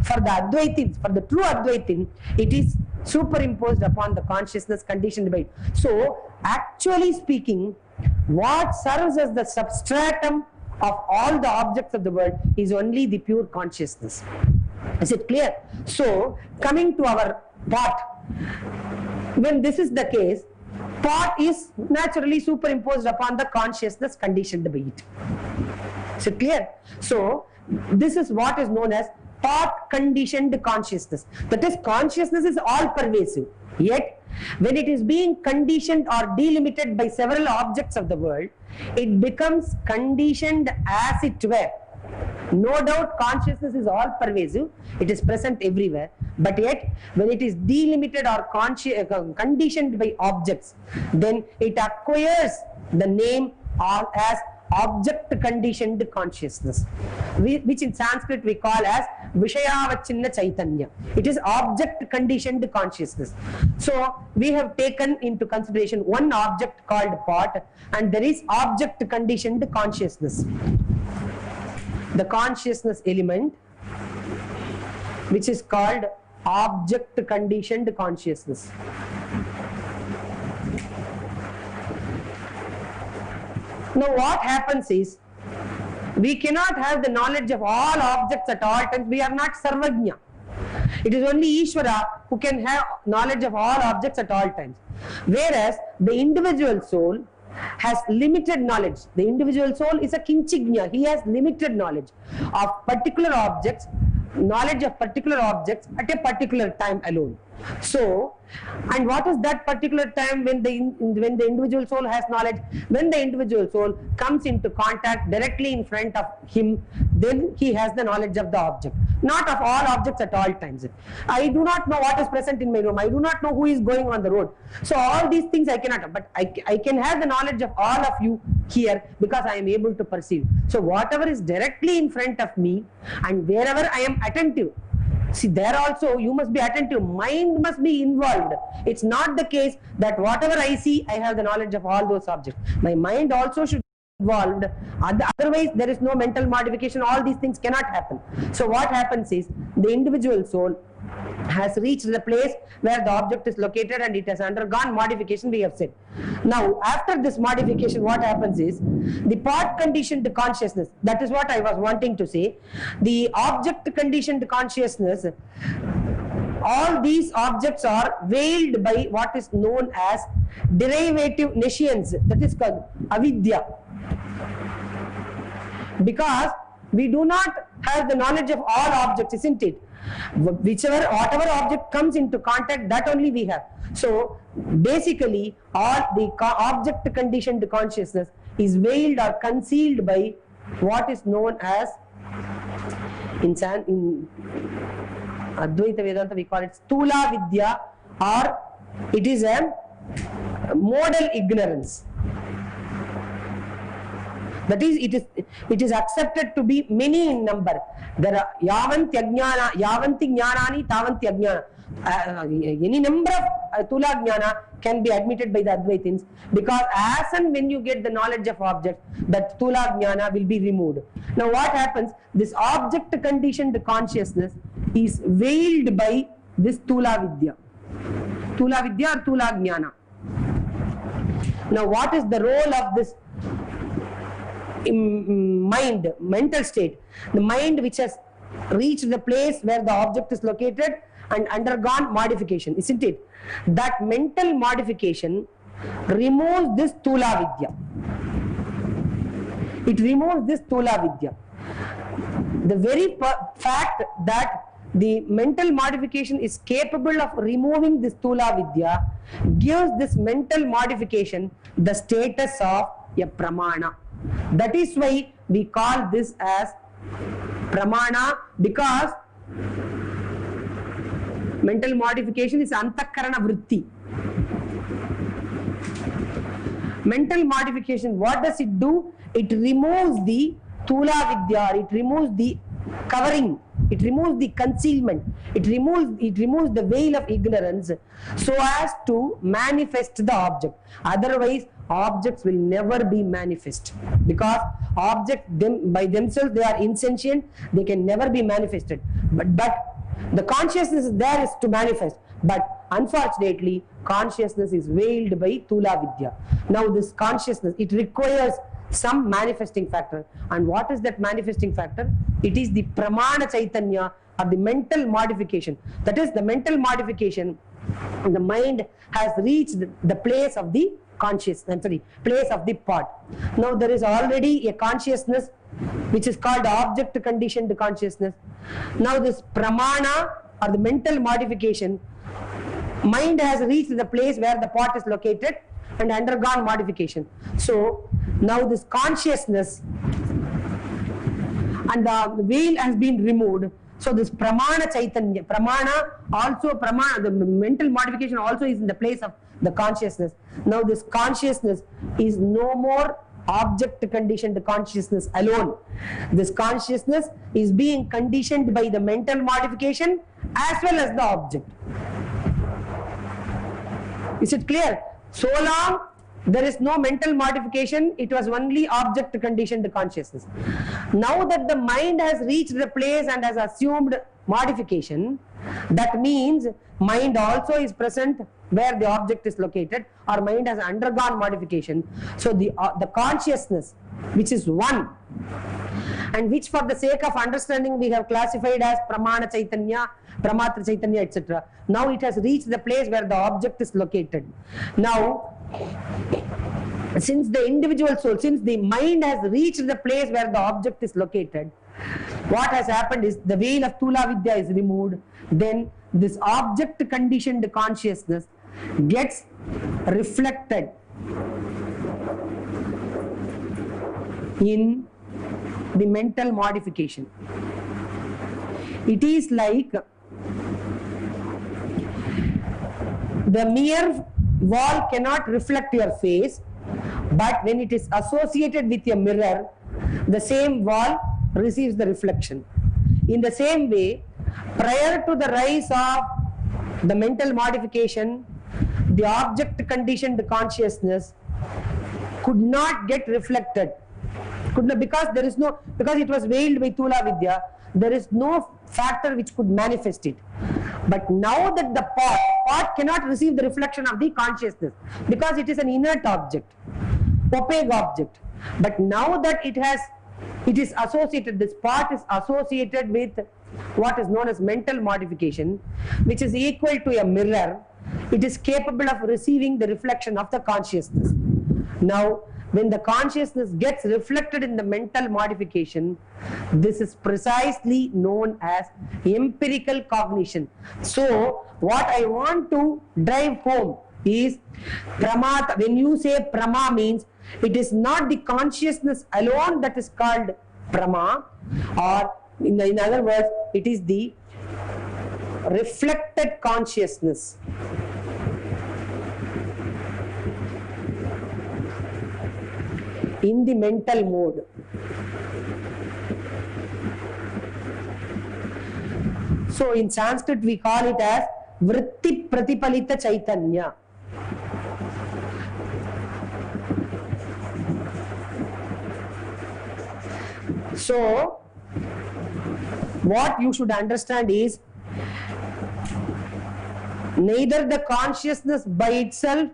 for the Advaitim, for the true Advaitim, it is superimposed upon the consciousness conditioned by it. So, actually speaking, what serves as the substratum of all the objects of the world is only the pure consciousness. Is it clear? So, coming to our pot, when this is the case, pot is naturally superimposed upon the consciousness conditioned by it. Is it clear? So, this is what is known as pot conditioned consciousness. That is, consciousness is all pervasive. Yet, when it is being conditioned or delimited by several objects of the world, it becomes conditioned as it were. No doubt consciousness is all pervasive, it is present everywhere, but yet when it is delimited or conditioned by objects, then it acquires the name as object conditioned consciousness, which in Sanskrit we call as Vishayavachinna Chaitanya. It is object conditioned consciousness. So we have taken into consideration one object called pot, and there is object conditioned consciousness. The consciousness element, which is called object conditioned consciousness. Now what happens is, we cannot have the knowledge of all objects at all times. We are not Sarvajna. It is only Ishvara who can have knowledge of all objects at all times. Whereas the individual soul has limited knowledge. The individual soul is a kinchignya. He has limited knowledge of particular objects, knowledge of particular objects at a particular time alone. So, and what is that particular time when the individual soul has knowledge? When the individual soul comes into contact directly in front of him, then he has the knowledge of the object. Not of all objects at all times. I do not know what is present in my room. I do not know who is going on the road. So all these things I cannot, but I can have the knowledge of all of you here because I am able to perceive. So whatever is directly in front of me and wherever I am attentive, see, there also you must be attentive. Mind must be involved. It's not the case that whatever I see, I have the knowledge of all those objects. My mind also should be involved. Otherwise, there is no mental modification. All these things cannot happen. So what happens is, the individual soul has reached the place where the object is located and it has undergone modification, we have said. Now, after this modification, what happens is, the pot conditioned consciousness, that is what I was wanting to say, the object conditioned consciousness, all these objects are veiled by what is known as derivative nescience, that is called avidya. Because we do not have the knowledge of all objects, isn't it? Whatever object comes into contact, that only we have. So basically, all the object conditioned consciousness is veiled or concealed by what is known as, in Advaita Vedanta we call it Sthula Vidya, or it is a modal ignorance. That is, it is accepted to be many in number. There are yavanti jnanani tavanti ajnana. Any number of Tula Jnana can be admitted by the Advaitins, because as and when you get the knowledge of object, that Tula Jnana will be removed. Now what happens? This object conditioned consciousness is veiled by this Tula Vidya. Tula Vidya or Tula Jnana. Now what is the role of this mind, mental state? The mind which has reached the place where the object is located and undergone modification, isn't it? That mental modification removes this Tula Vidya. It removes this Tula Vidya. The very fact that the mental modification is capable of removing this Tula Vidya gives this mental modification the status of a pramana. That is why we call this as pramana, because mental modification is antakarana vritti. Mental modification, what does it do? It removes the Tula Vidya, it removes the covering, it removes the concealment, it removes the veil of ignorance so as to manifest the object. Otherwise objects will never be manifest, because objects by themselves they are insentient, they can never be manifested, but the consciousness is there is to manifest, but unfortunately consciousness is veiled by Tula Vidya. Now this consciousness, it requires some manifesting factor, and what is that manifesting factor? It is the Pramana Chaitanya, or the mental modification. That is the mental modification, the mind has reached the place of the consciousness, place of the part. Now there is already a consciousness which is called object conditioned consciousness. Now this Pramana, or the mental modification, mind has reached the place where the part is located and undergone modification. So now this consciousness and the veil has been removed. So this Pramana Chaitanya, Pramana also, Pramana, the mental modification also is in the place of the consciousness. Now this consciousness is no more object conditioned consciousness alone. This consciousness is being conditioned by the mental modification as well as the object. Is it clear? So long there is no mental modification, it was only object conditioned consciousness. Now that the mind has reached the place and has assumed modification, that means mind also is present where the object is located, or mind has undergone modification. So the consciousness, which is one, and which for the sake of understanding we have classified as Pramana Chaitanya, Pramatra Chaitanya, etc. Now it has reached the place where the object is located. Now, since the individual soul, since the mind has reached the place where the object is located, what has happened is the veil of Tula Vidya is removed. Then this object conditioned consciousness gets reflected in the mental modification. It is like the mere wall cannot reflect your face, but when it is associated with a mirror, the same wall receives the reflection. In the same way, prior to the rise of the mental modification, the object conditioned consciousness could not get reflected. Could not, because it was veiled by Tula Vidya, there is no factor which could manifest it. But now that the part cannot receive the reflection of the consciousness, because it is an inert object, opaque object. But now that it is associated, this part is associated with what is known as mental modification, which is equal to a mirror. It is capable of receiving the reflection of the consciousness. Now, when the consciousness gets reflected in the mental modification, this is precisely known as empirical cognition. So, what I want to drive home is Pramata. When you say Prama, means it is not the consciousness alone that is called Prama, or in other words, it is the reflected consciousness. In the mental mode. So in Sanskrit we call it as Vritti Pratipalita Chaitanya. So what you should understand is, neither the consciousness by itself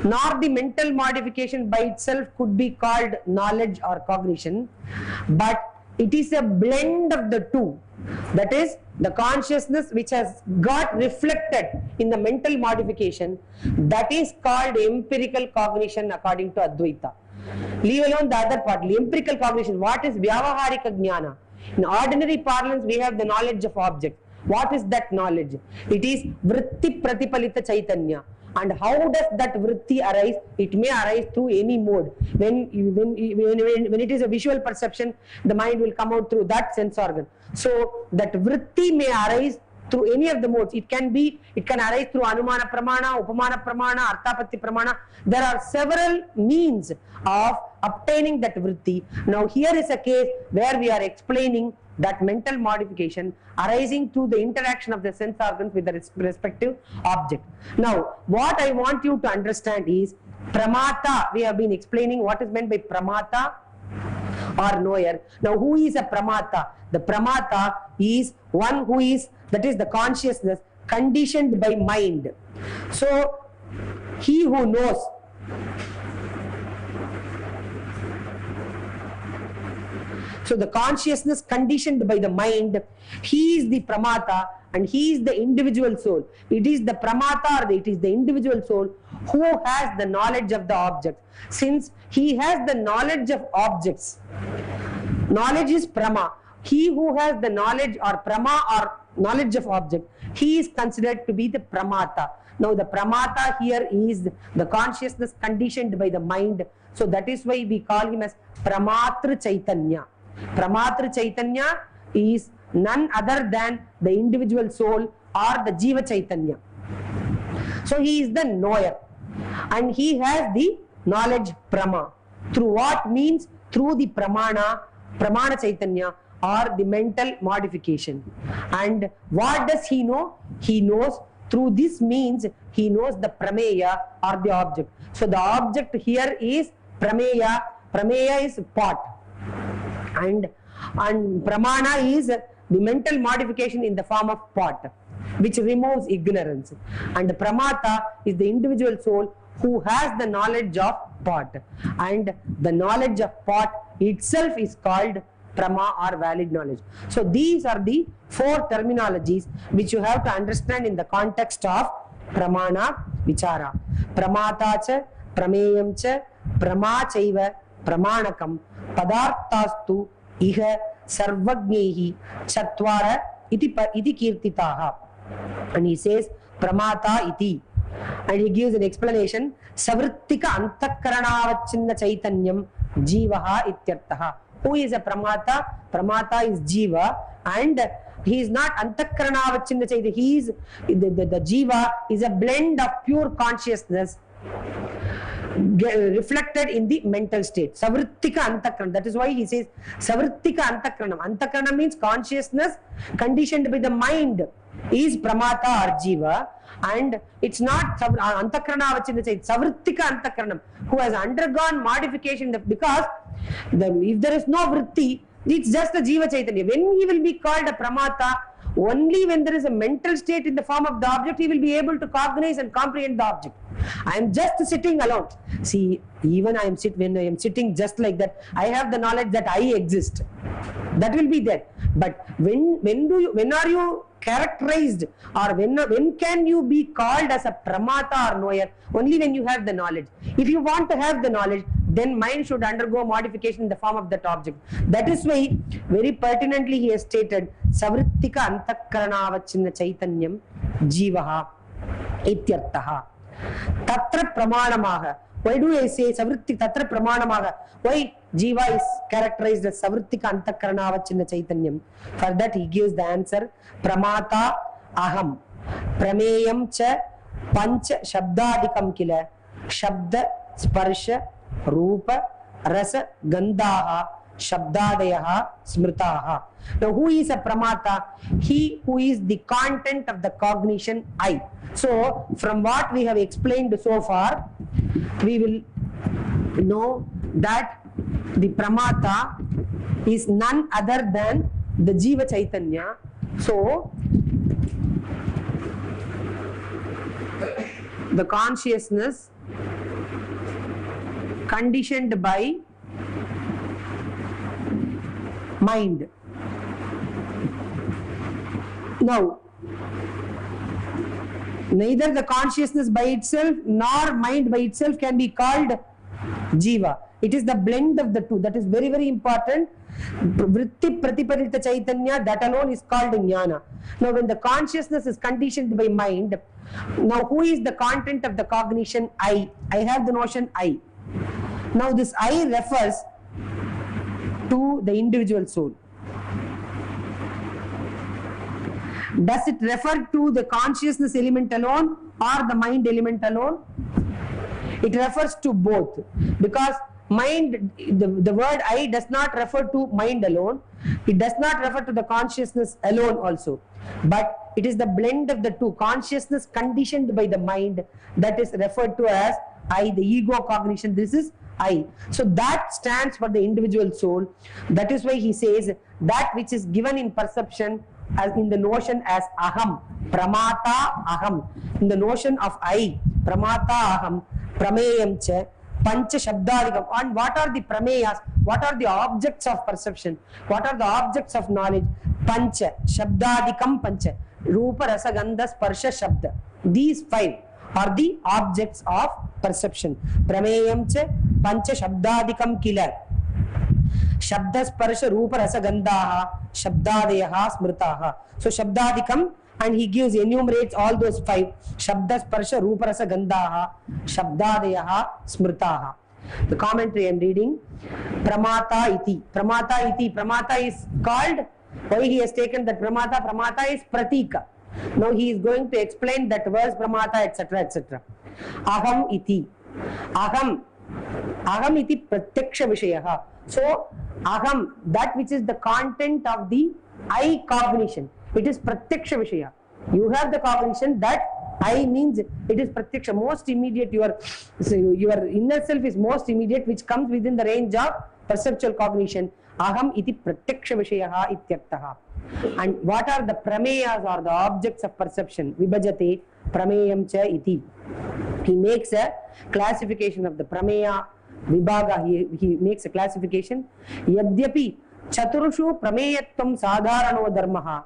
nor the mental modification by itself could be called knowledge or cognition, but it is a blend of the two. That is, the consciousness which has got reflected in the mental modification, that is called empirical cognition according to Advaita. Leave alone the other part, empirical cognition. What is Vyavaharika Jnana? In ordinary parlance, we have the knowledge of objects. What is that knowledge? It is Vritti Pratipalita Chaitanya. And how does that vritti arise? It may arise through any mode. When it is a visual perception, the mind will come out through that sense organ. So that vritti may arise through any of the modes. It can arise through Anumana Pramana, Upamana Pramana, Arthapatti Pramana. There are several means of obtaining that vritti. Now here is a case where we are explaining that mental modification arising through the interaction of the sense organs with the respective object. Now, what I want you to understand is pramata. We have been explaining what is meant by pramata or knower. Now, who is a pramata? The pramata is one who is, that is the consciousness conditioned by mind. So, he who knows. So the consciousness conditioned by the mind, he is the pramata and he is the individual soul. It is the pramata or it is the individual soul who has the knowledge of the object. Since he has the knowledge of objects, knowledge is prama. He who has the knowledge or prama or knowledge of object, he is considered to be the pramata. Now the pramata here is the consciousness conditioned by the mind. So that is why we call him as Pramatra Chaitanya. Pramatra Chaitanya is none other than the individual soul or the Jiva Chaitanya. So he is the knower and he has the knowledge prama. Through what means? Through the pramana Chaitanya or the mental modification. And what does he know? He knows through this means, he knows the prameya or the object. So the object here is prameya. Prameya is pot. And pramana is the mental modification in the form of pot, which removes ignorance. And the pramata is the individual soul who has the knowledge of pot. And the knowledge of pot itself is called prama or valid knowledge. So these are the four terminologies which you have to understand in the context of pramana vichara. Pramata cha, prameyam cha, prama chaiva, pramanakam, padarthastu iha sarvagnehi chatvara iti kirtitaha. And he says pramata iti. And he gives an explanation. Savrittika antakaranaavachinna chaitanyam jivaha ityartaha. Who is a pramata? Pramata is jiva and he is not antakaranaavachinna chaitanya. He is the jiva is a blend of pure consciousness reflected in the mental state. Savrittika antakranam. That is why he says Savrittika antakranam. Antakranam means consciousness conditioned by the mind is pramata or jiva, and it's not antakrana avachinna, it's savrittika antakranam, who has undergone modification because if there is no vritti, it's just a jiva chaitanya. When he will be called a pramata? Only when there is a mental state in the form of the object, he will be able to cognize and comprehend the object. I am just sitting alone. See, even when I am sitting just like that, I have the knowledge that I exist. That will be there. But when are you characterized, or when can you be called as a pramata or knower? Only when you have the knowledge. If you want to have the knowledge, then mind should undergo modification in the form of that object. That is why very pertinently he has stated savrittika antakaranaavachinna chaitanyam jivaha ityartaha. Tatra pramanamaha. Why do I say savritti tatra pramanamaha? Why jiva is characterized as savrittika antakaranaavachinna chaitanyam? For that he gives the answer pramata aham prameyam cha pancha shabdadikam kila shabda sparsha Rupa, Rasa, Gandhaha, Shabdadayaha, Smritaha. Now, who is a pramata? He who is the content of the cognition I. So, from what we have explained so far, we will know that the pramata is none other than the Jiva Chaitanya. So, the consciousness conditioned by mind. Now, neither the consciousness by itself nor mind by itself can be called jiva. It is the blend of the two. That is very, very important. Vritti pratipadita chaitanya, that alone is called jnana. Now, when the consciousness is conditioned by mind, now who is the content of the cognition? I have the notion I. Now this I refers to the individual soul. Does it refer to the consciousness element alone or the mind element alone? It refers to both, because mind, the word I does not refer to mind alone. It does not refer to the consciousness alone also. But it is the blend of the two. Consciousness conditioned by the mind, that is referred to as I, the ego cognition. This is I. So that stands for the individual soul. That is why he says that which is given in perception as in the notion as aham, pramata aham, in the notion of I, pramata aham, prameyam cha, pancha shabdadikam. And what are the prameyas? What are the objects of perception? What are the objects of knowledge? Pancha shabdadikam pancha, rupa rasa gandha sparsha shabda. These five are the objects of perception. Prameyam cha pancha shabdadikam kila. Shabda sparsha rupa rasa gandhaha shabdadeyaha smritaha. So shabdadikam, and he gives, enumerates all those five. Shabda sparsha rupa rasa gandhaha shabdadeyaha smritaha. The commentary I am reading. Pramata iti. Pramata iti. Pramata is called, why he has taken that pramata? Pramata is pratika. Now he is going to explain that verse pramata, etc., etc. Aham iti. Aham. Aham iti pratyaksha vishayaha. So aham, that which is the content of the I cognition, it is pratyaksha vishaya. You have the cognition that I means it is pratyaksha, most immediate. Your inner self is most immediate, which comes within the range of perceptual cognition. Aham iti pratyaksha vishayaha ityarthaha. And what are the prameyas, or the objects of perception? Vibhajate prameyam cha iti. He makes a classification of the prameya vibhaga. He makes a classification. Yadyapi chaturushu prameyatvam sadharano dharmaha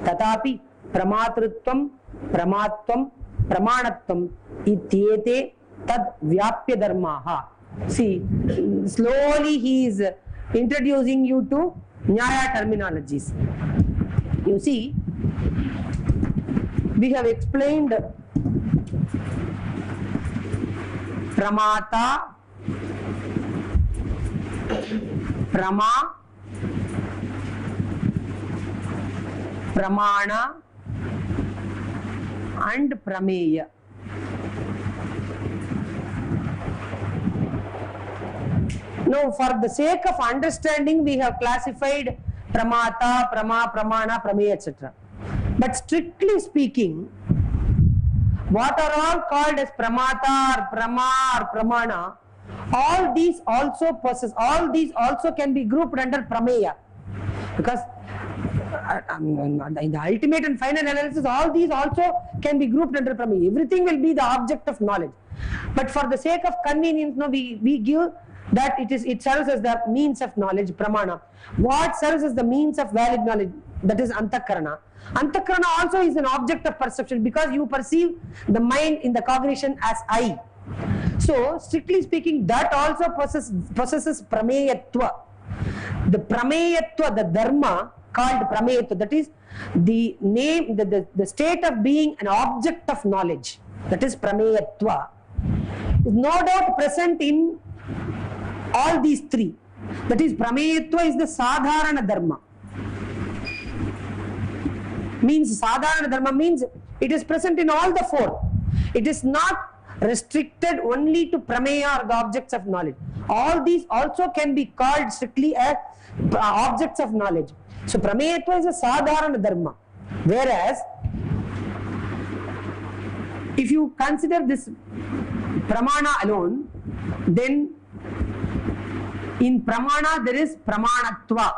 tatapi pramatritvam pramatvam pramanatvam ityete tad vyapya dharmaha. See, slowly he is introducing you to Nyaya terminologies. You see, we have explained pramata, prama, pramana and prameya. Now, for the sake of understanding, we have classified pramata, prama, pramana, prameya, etc. But strictly speaking, what are all called as pramata or prama or pramana, all these also possess, all these also can be grouped under prameya. Because in the ultimate and final analysis, all these also can be grouped under prameya. Everything will be the object of knowledge. But for the sake of convenience, no, we give that it serves as the means of knowledge, pramana. What serves as the means of valid knowledge? That is antakarana. Antakarana also is an object of perception, because you perceive the mind in the cognition as I. So, strictly speaking, that also possesses prameyatva. The prameyatva, the dharma called prameyatva, that is the name, the state of being an object of knowledge, that is prameyatva, is no doubt present in all these three. That is, prameyatva is the sadharana dharma. Means sadharana dharma means it is present in all the four. It is not restricted only to prameya or the objects of knowledge. All these also can be called strictly as objects of knowledge. So prameyatva is a sadharana dharma. Whereas, if you consider this pramana alone, then in pramana there is pramanatva.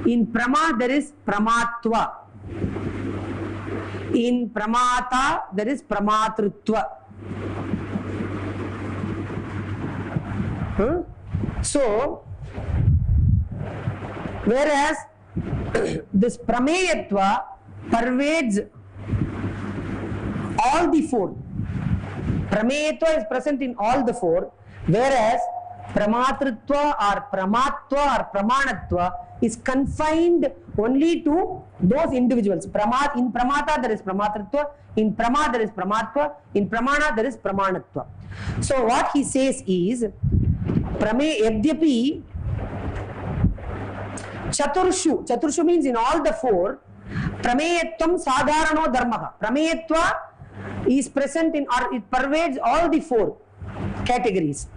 In prama there is pramatva. In pramata there is pramatrutva. So, whereas this prameyatva pervades all the four. Prameyatva is present in all the four, whereas pramatrutva or pramatva or pramanatva is confined only to those individuals. In pramata there is pramatrutva, in prama there is pramatva, in pramana there is pramanatva. So what he says is, yadyapi chaturshu means in all the four, prameyatvam sadharano dharmaha. Prameyatva is present in, or it pervades all the four categories.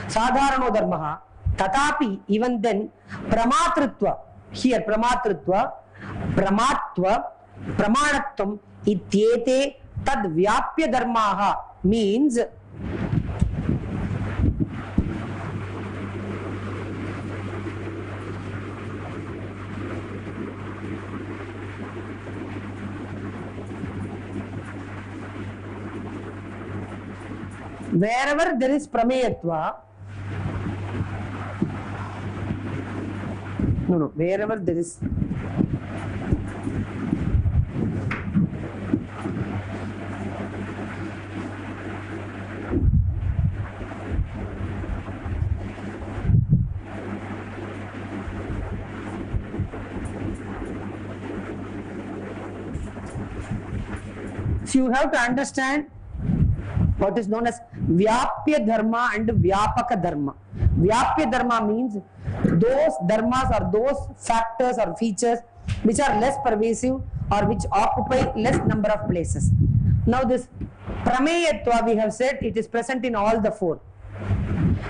sadharano dharmah, tatapi even then pramatritva, here pramatritva, pramatva, pramanatvam ityete tad vyapya dharmaha means wherever there is prameyatva, wherever there is so you have to understand what is known as Vyapya Dharma and Vyapaka Dharma. Vyapya Dharma means those dharmas or those factors or features which are less pervasive or which occupy less number of places. Now this Prameyatva, we have said it is present in all the four.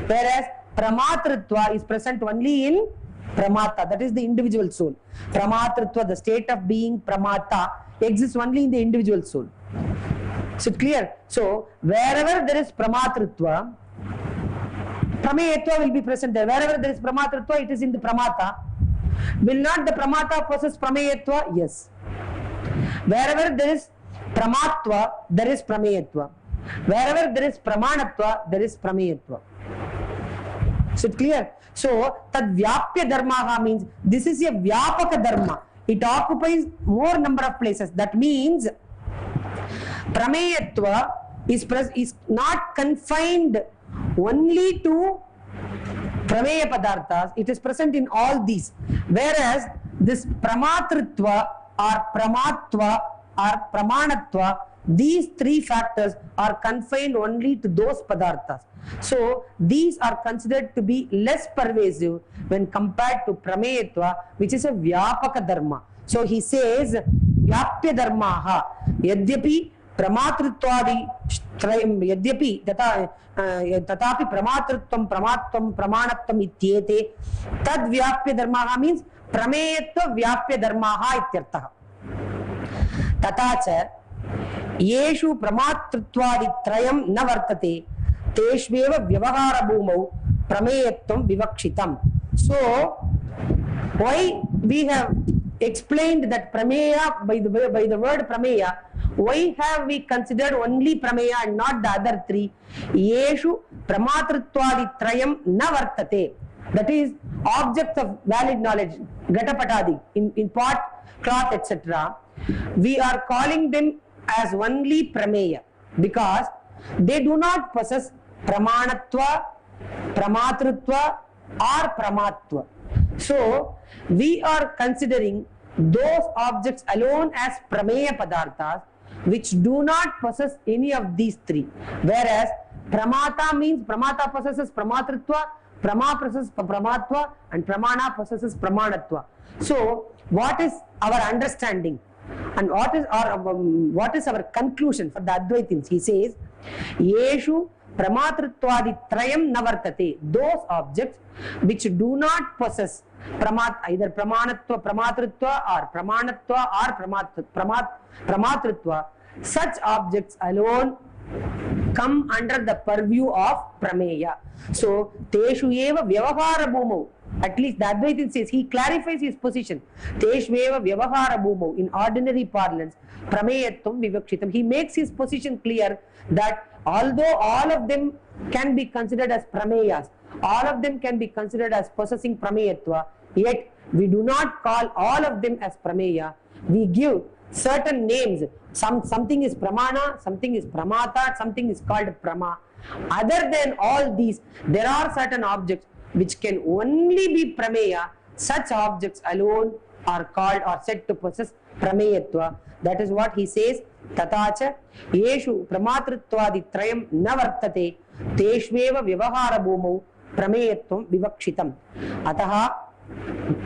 Whereas Pramatritva is present only in Pramata, that is the individual soul. Pramatritva, the state of being Pramata, exists only in the individual soul. So clear? So wherever there is Pramatritva, Prameyatva will be present there. Wherever there is Pramatritva, it is in the Pramata. Will not the Pramata possess Prameyatva? Yes. Wherever there is Pramatva, there is Prameyatva. Wherever there is Pramanatva, there is Prameyatva. So it's clear? So Tad Vyapya Dharmaha means this is a Vyapaka Dharma. It occupies more number of places. That means Prameyatva is not confined only to Prameya Padarthas. It is present in all these. Whereas this Pramatritva or Pramatva or Pramanatva, these three factors are confined only to those Padarthas. So these are considered to be less pervasive when compared to Prameyatva, which is a Vyapaka Dharma. So he says Vyapya Dharmaha Yadyapi Pramatritwadi Yadyapi Tatapi Pramatritvam Pramatvam Pramanatvam ityete Tad Vyapya Dharmaha means Prameyatva Vyapya Dharmaha ityartaha. Tatacha Yeshu Pramatritwadi Trayam na vartate Teshveva Vyavahara Bhumau Prameyatvam Vivakshitam. So why we have explained that Prameya by the word Prameya, why have we considered only Prameya and not the other three? Yeshu Pramatritwadi Trayam na vartate. That is objects of valid knowledge, Gatapatadi, in pot, cloth, etc. We are calling them as only Prameya because they do not possess Pramanatva, Pramatritva or Pramatva. So we are considering those objects alone as Prameya Padarthas which do not possess any of these three. Whereas Pramata means Pramata possesses Pramatritva, Prama possesses Pramatva and Pramana possesses Pramanatva. So what is our understanding and what is our conclusion for the Advaitins? He says Yeshu Pramatritwadi Trayam Navartate. Those objects which do not possess either Pramanatva, Pramatritva or Pramanatva or Pramatritva, such objects alone come under the purview of Prameya. So Teshu eva Vyavahara Bhumau. At least the Advaitin says, he clarifies his position. Teshveva Vyavahara Bhumau. In ordinary parlance, Prameyatvam Vivakshitam. He makes his position clear that although all of them can be considered as Prameyas, all of them can be considered as possessing Prameyatva, yet we do not call all of them as Prameya. We give certain names. Something is Pramana, something is Pramata, something is called Prama. Other than all these, there are certain objects which can only be Prameya. Such objects alone are called or said to possess Prameyatva. That is what he says. Tatacha Yeshu Pramatritwadi Trayam Navartate Teshveva Vyavahara Bhumau Prameyatvam Vivakshitam. Ataha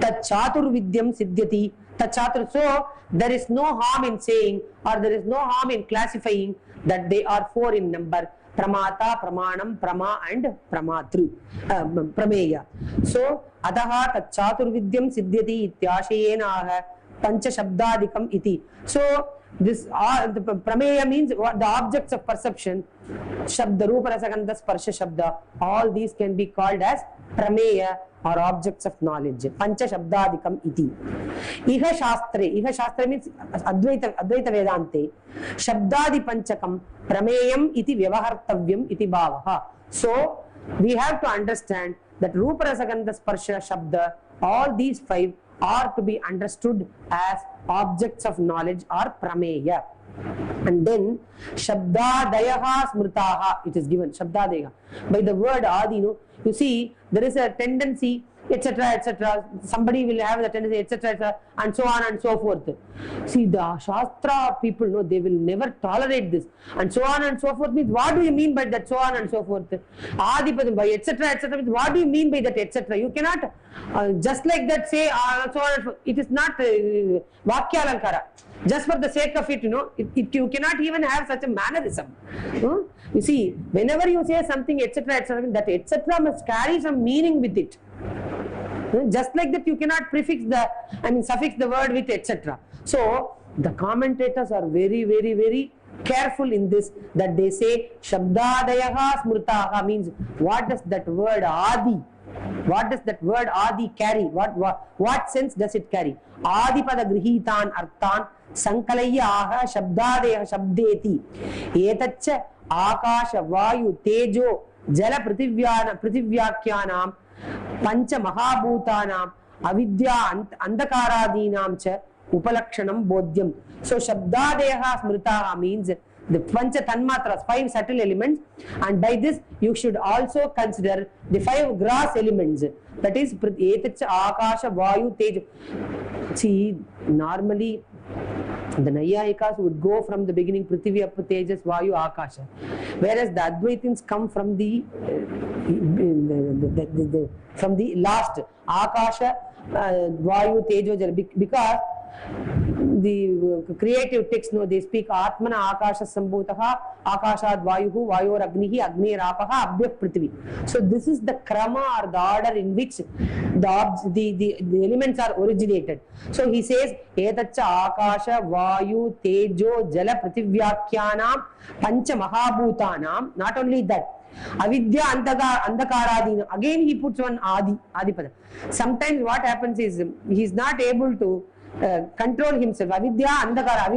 Tat Chatur Vidyam Siddhyati. Tat Chatur. So there is no harm in saying or there is no harm in classifying that they are four in number. pramata, pramanam, prama and pramatru, prameya. So ataha tat chaturvidyam siddhyati ityashayena aha pancha shabdadikam iti. So this the prameya means what the objects of perception, shabda, rupa, rasa, gandha, sparsha, shabda, all these can be called as prameya or objects of knowledge. Pancha shabdadikam iti. Iha shastra means advaita vedante shabdadi panchakam prameyam iti vyavahartavyam iti bhavaha. So we have to understand that rupa, rasa, gandha, sparsha, shabda, all these five are to be understood as objects of knowledge or prameya. And then shabdadayaha smritaha, it is given shabdadaya by the word adi. No, you see there is a tendency, etc., etc., somebody will have the tendency, etc., and so on and so forth. See, the shastra people know, they will never tolerate this, and so on and so forth means what do you mean by that, so on and so forth. Adipadam by etc., etc. means what do you mean by that, etc. You cannot just like that say so on and so. It is not vakya alankara. Just for the sake of it, you know, you cannot even have such a mannerism. You see, whenever you say something, etc., etc., that etc. must carry some meaning with it. Just like that, you cannot suffix the word with etc. So the commentators are very, very, very careful in this, that they say shabdadayaha smritaha means what does that word adi, what does that word adi carry, what sense does it carry? Adipada grihitan arthan sankalayya aha shabdadaya shabdeti etacha akasha vayu tejo jala prithivyakhyanam pancha mahabhutanam avidya andakaradinam cha upalakshanam bodhyam. So shabdadeha smritaha means the pancha tanmatras, 5 subtle elements, and by this you should also consider the 5 gross elements, that is etacha akasha vayu tejo. See, normally the Naiyayikas would go from the beginning Prithvi, Apu, Tejas, Vayu, Akasha, whereas the Advaitins come from the last Akasha, Vayu, Tejo, Jala, because the creative texts, no, they speak Atmana Akasha Sambhutaha, Akashad Vayuhu, Vayor Agnihi, Agner Apaha, Abhya Prithvi. So this is the krama or the order in which the elements are originated. So he says Etacha Akasha Vayu Tejo Jala Prithivyakhyanam Pancha Mahabhutanam. Not only that, Avidya Andakaradina, again he puts one Adipada. Sometimes what happens is he is not able to control himself. Avidya andakara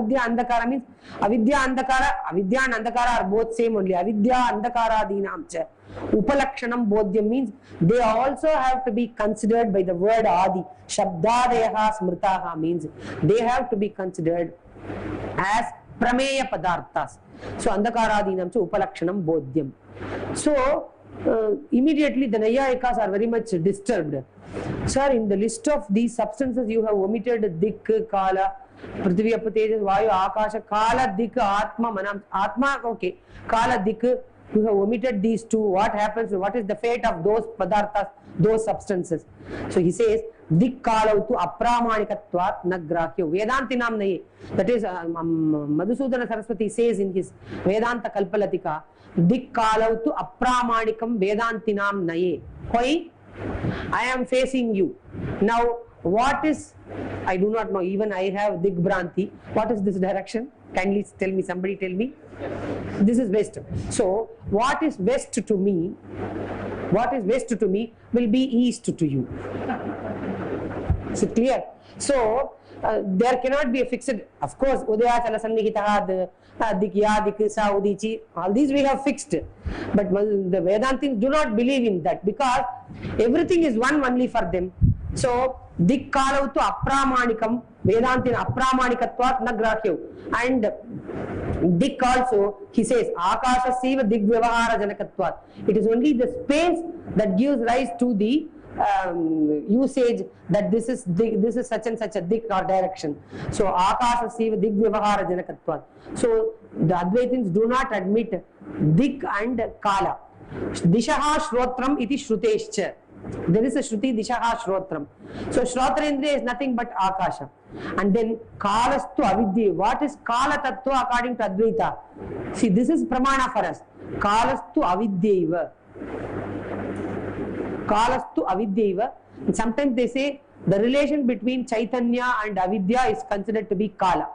means avidya and andakara are both same only. Avidya andakaradinam cha upalakshanam bodhyam means they also have to be considered by the word adi. Shabdadeha smritaha means they have to be considered as prameya padarthas. So andakaradinam cha upalakshanam bodhyam. So immediately the Naiyayikas are very much disturbed. Sir, in the list of these substances you have omitted dik, kala, prithvi, apu, tejas, vayu, akasha, kala, dik, atma, manam. Atma, okay. Kala, dik, you have omitted these two. What happens? What is the fate of those padarthas, those substances? So he says, dik kalau tu apramanikatvat nagrahyo. Vedantinam naye. That is, Madhusudana Saraswati says in his Vedanta Kalpalatika, dik kalau tu apramanikam Vedantinam naye. Why? I am facing you. Now, what is, I do not know, even I have Digbranti. What is this direction? Kindly tell me, somebody tell me. This is west. So, what is west to me? What is west to me will be east to you. Is it clear? So, there cannot be a fixed, of course, Udayachala Sannihitaha, Dikya, Dikisa, Udichi, all these we have fixed. But the Vedantins do not believe in that because everything is one only for them. So, Dik Kalau to Apramanikam, Vedantin Apramanikatvat Nagrahyo. And Dik also, he says, Akasha Siva Dik Vyavahara Janakatvat. It is only the space that gives rise to the usage that this is such and such a dik or direction. So Akasha Siva Dik Vyavahara Janakatvat. So the Advaitins do not admit dik and kala. Dishaha Shrotram iti Shruteshcha. There is a Shruti Dishaha Shrotram. So Shrotrendriya is nothing but Akasha. And then Kalastu Avidya. What is Kala Tattva according to Advaita? See, this is Pramana for us. Kalastu avidyaiva. Kalastu avidyaiva. Sometimes they say the relation between Chaitanya and avidya is considered to be Kala.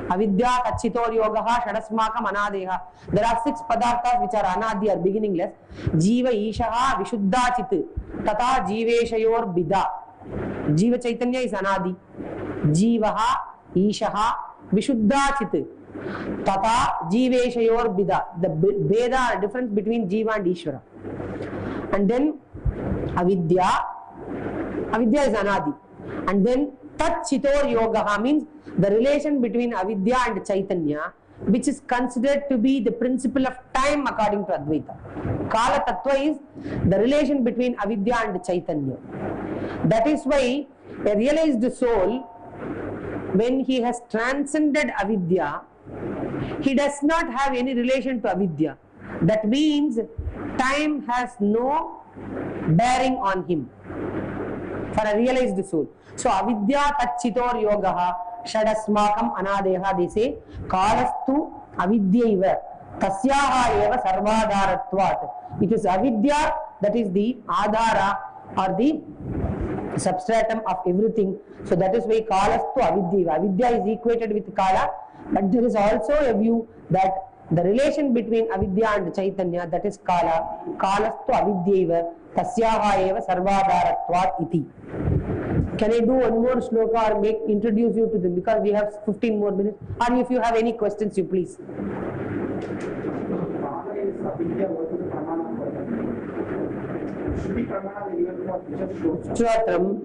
Avidya, Tachitor Yogaha, Shadasmakam, Anadeha. There are 6 padarthas which are anadi, are beginningless. Jiva Ishaha Vishuddha Chit. Tata Jiveshayor Bida. Jiva Chaitanya is anadi. Jivaha Ishaha Vishuddha Chit. Tata Jiveshayor Bida. The Veda difference between Jiva and Ishvara. And then Avidya. Avidya is anadi. And then Tat Chitor Yogaha means the relation between Avidya and Chaitanya, which is considered to be the principle of time according to Advaita. Kala Tattva is the relation between Avidya and Chaitanya. That is why a realized soul, when he has transcended Avidya, he does not have any relation to Avidya. That means time has no bearing on him for a realized soul. So avidya tachitor yogaha shadasmakam anadeha, they say kalastu avidyaiva tasyaha eva sarvadharatvat. It is avidya that is the adhara or the substratum of everything. So that is why kalastu avidyaiva. Avidya is equated with kala, but there is also a view that the relation between avidya and Chaitanya, that is kala. Kalastu avidyaiva tasyaha eva sarvadharatvat iti. Can I do one more shloka or introduce you to them, because we have 15 more minutes? Or if you have any questions, you please. Shratram.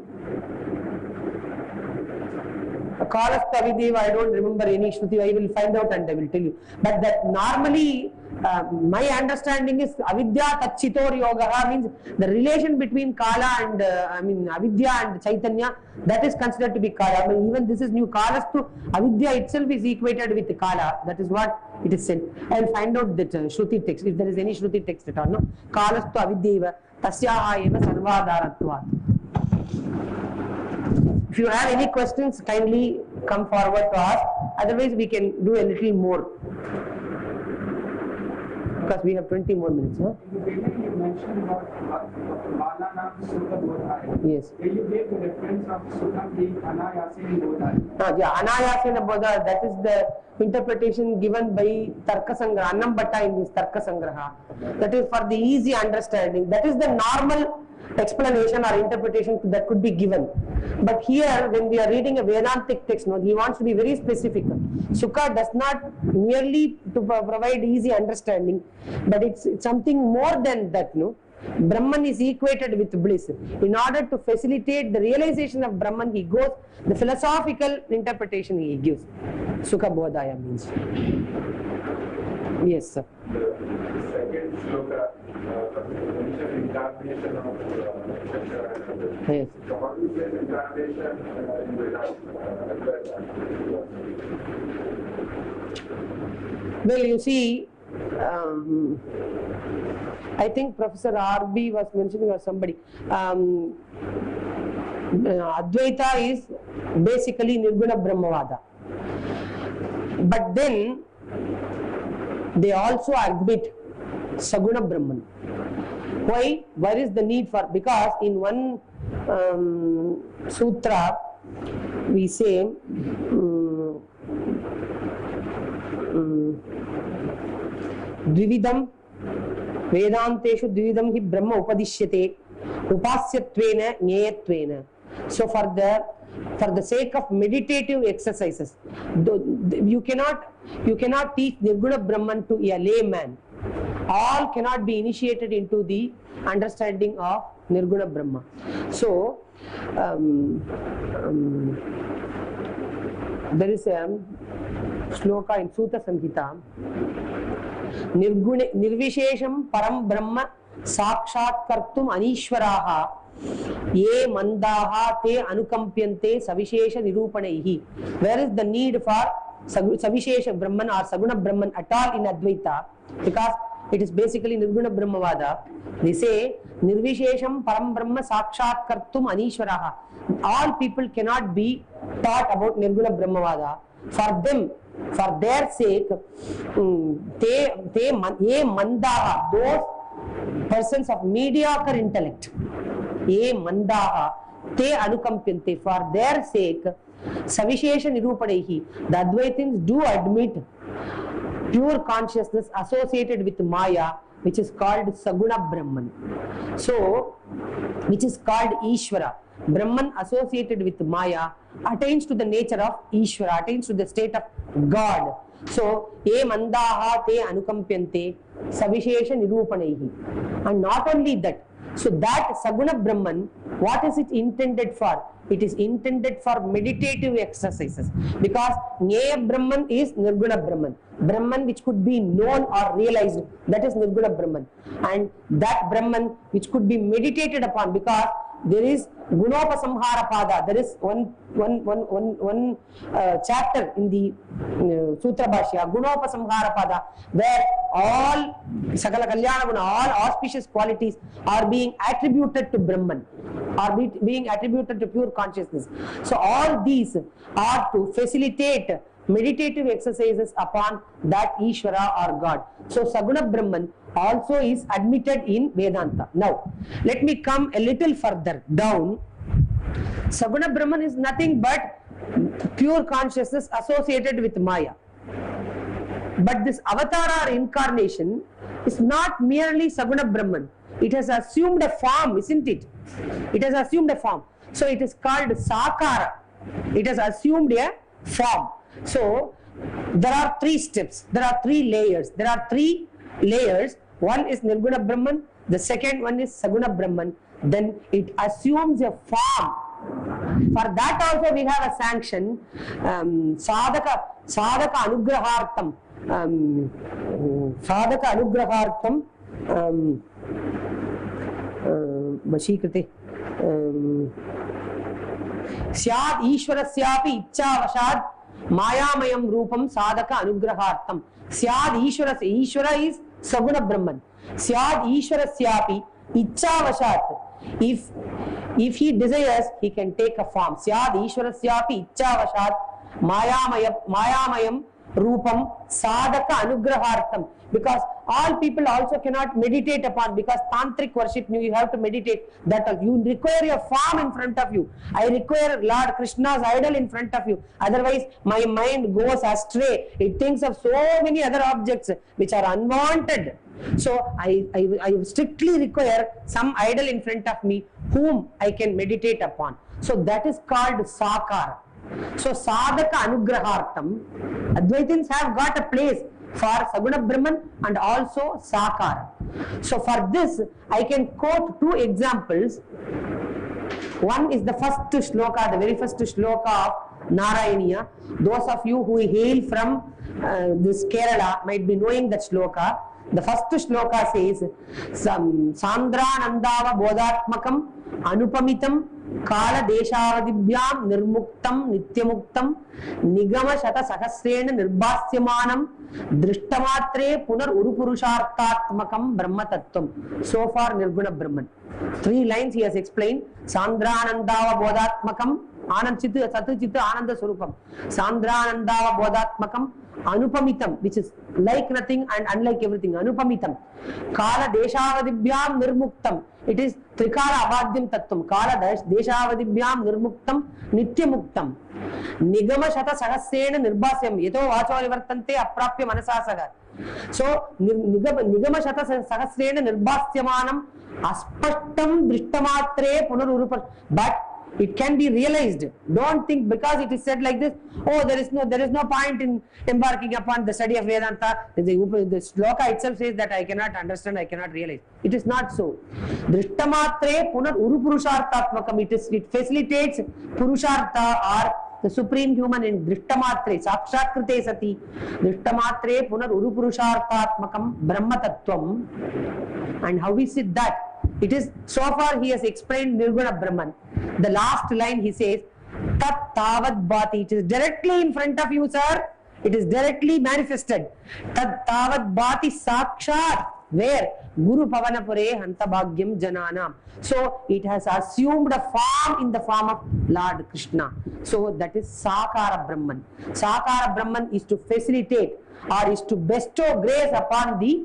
Kalastha Avidyaiva, I don't remember any Shruti. I will find out and I will tell you. But that normally, my understanding is Avidya Tachitor Yogaha means the relation between Kala and Avidya and Chaitanya, that is considered to be Kala. I mean, even this is new. Kalastu Avidya itself is equated with Kala. That is what it is said. I will find out that Shruti text, if there is any Shruti text at all. No? Kalastu Avidyaiva Tasyaha eva Sarvadharatvat. If you have any questions, kindly come forward to ask. Otherwise, we can do a little more, because we have 20 more minutes. Huh? In the beginning, you mentioned about Balanam Sukha Bodhaya. Yes. Where you gave the reference of Sukha being Anayasena Bodhaya. Yeah, Anayasena Bodhaya, that is the interpretation given by Tarka Sangraha, Annam Bhatta in his Tarka Sangraha. That is for the easy understanding. That is the normal explanation or interpretation that could be given. But here, when we are reading a Vedantic text, no, he wants to be very specific. Sukha does not merely to provide easy understanding, but it's something more than that. No, Brahman is equated with bliss. In order to facilitate the realization of Brahman, he goes the philosophical interpretation he gives. Sukha Bodhaya means. Yes, sir. The second shloka, incarnation of yes. So what is the incarnation in Vedanta? Well, you see, I think Professor R.B. was mentioning, or somebody, Advaita is basically Nirguna Brahmavada. But then they also admit Saguna Brahman. Why? Where is the need for? Because in one sutra we say Dvividam Vedanteshu Dvividam hi Brahma Upadishyate Upasyattvena Nyayatvena. So for the sake of meditative exercises, you cannot teach Nirguna Brahman to a layman. All cannot be initiated into the understanding of Nirguna Brahma. So there is a shloka in Sutta Samhita. Nirvishesham param brahma sakshat kartum anishwaraha ye mandaha te anukampyante savishesha nirupanaihi. Where is the need for savishesha Brahman or Saguna Brahman at all in Advaita? Because it is basically Nirguna Brahmavada. They say Nirvishesham param brahma sakshat kartum anishwaraha. All people cannot be taught about Nirguna Brahmavada. For them, For their sake, ye mandaha, those persons of mediocre intellect, ye mandaha, te anukampyante, for their sake, savishesha nirupanehi, the Advaitins do admit pure consciousness associated with Maya, which is called Saguna Brahman. So, which is called Ishvara. Brahman associated with Maya attains to the nature of Ishvara, attains to the state of God. So, ye mandaha te anukampyante savishesha nirupanehi. And not only that, so that Saguna Brahman, what is it intended for? It is intended for meditative exercises, because Nyeya Brahman is Nirguna Brahman. Brahman which could be known or realized, that is Nirguna Brahman. And that Brahman which could be meditated upon, because there is Gunopasamhara Pada, there is one chapter in the Sutra Bhashya, Gunopasamhara Pada, where all Sakala Kalyana Guna, all auspicious qualities are being attributed to Brahman, are being attributed to pure consciousness. So all these are to facilitate meditative exercises upon that Ishvara or God. So Saguna Brahman also is admitted in Vedanta. Now, let me come a little further down. Saguna Brahman is nothing but pure consciousness associated with Maya. But this avatar or incarnation is not merely Saguna Brahman. It has assumed a form, isn't it? It has assumed a form. So it is called Sakara. It has assumed a form. So there are three steps, there are three layers. There are three layers. One is Nirguna Brahman, the second one is Saguna Brahman. Then it assumes a form. For that also we have a sanction, Sadaka Anugrahartham. Sadaka Anugrahartham Vashikrite Syad Ishwarasyapi Ichchavashad Mayamayam Rupam Sadaka Anugrahartham. Syad Ishvara is Saguna Brahman. Syad Ishwarasyapi Ichchavashat. If he desires, he can take a form. Syad Ishwarasyapi Ichchavashat Mayamayam Rupam Sadaka Anugrahartham. Because all people also cannot meditate upon, because tantric worship you have to meditate, that you require a form in front of you. I require Lord Krishna's idol in front of you, otherwise my mind goes astray. It thinks of so many other objects which are unwanted. So I strictly require some idol in front of me whom I can meditate upon. So that is called Sakara. So Sadaka Anugrahartham, Advaitins have got a place for Saguna Brahman and also Sakara. So for this I can quote two examples. One is the first shloka, the very first shloka of Narayaniya. Those of you who hail from this Kerala might be knowing that shloka. The first shloka says, Sandranandava Bodhatmakam Anupamitam Kala Deshavadibhyam Nirmuktam Nityamuktam Nigama Shata Sahasrena Nirbhasyamanam Drishtamatre Punar Urupurushartatmakam Brahma Tattvam. So far Nirguna Brahman. 3 lines he has explained. Sandranandava Bodhatmakam Anand Chitta Satu Chitta Ananda Surupam. Sandranandava Bodhatmakam Anupamitam, which is like nothing and unlike everything. Anupamitam. Kala Deshavadibhyam Nirmuktam. It is Trikala Abhadyam Tattvam. Kala Deshavadibhyam Nirmuktam Nityamuktam. Nigama Shata Sahasrena Nirbhasyam. Yeto Vacho Nivartante Aprapya Manasasaga. So Nigama Shata Sahasrena Nirbhasyamanam Aspashtam Drishtamatre Punarurupa. But it can be realized. Don't think because it is said like this, oh, there is no point in embarking upon the study of Vedanta. The shloka itself says that I cannot understand, I cannot realize. It is not so. Drishtamatre punar urupurushartatmakam. It facilitates purushartha or the supreme human in Drishtamatre, Sakshatkrite Sati. Drishtamatre punar urupurushartatmakam Brahma Tattvam. And how is it that? It is, so far he has explained Nirguna Brahman. The last line he says, Tat Tavad Bhati. It is directly in front of you, sir. It is directly manifested. Tat Tavad Bhati Sakshat. where Guru Pavanapure Hantabhagyam Jananam. So it has assumed a form in the form of Lord Krishna. So that is Sakara Brahman. Sakara Brahman is to facilitate or is to bestow grace upon the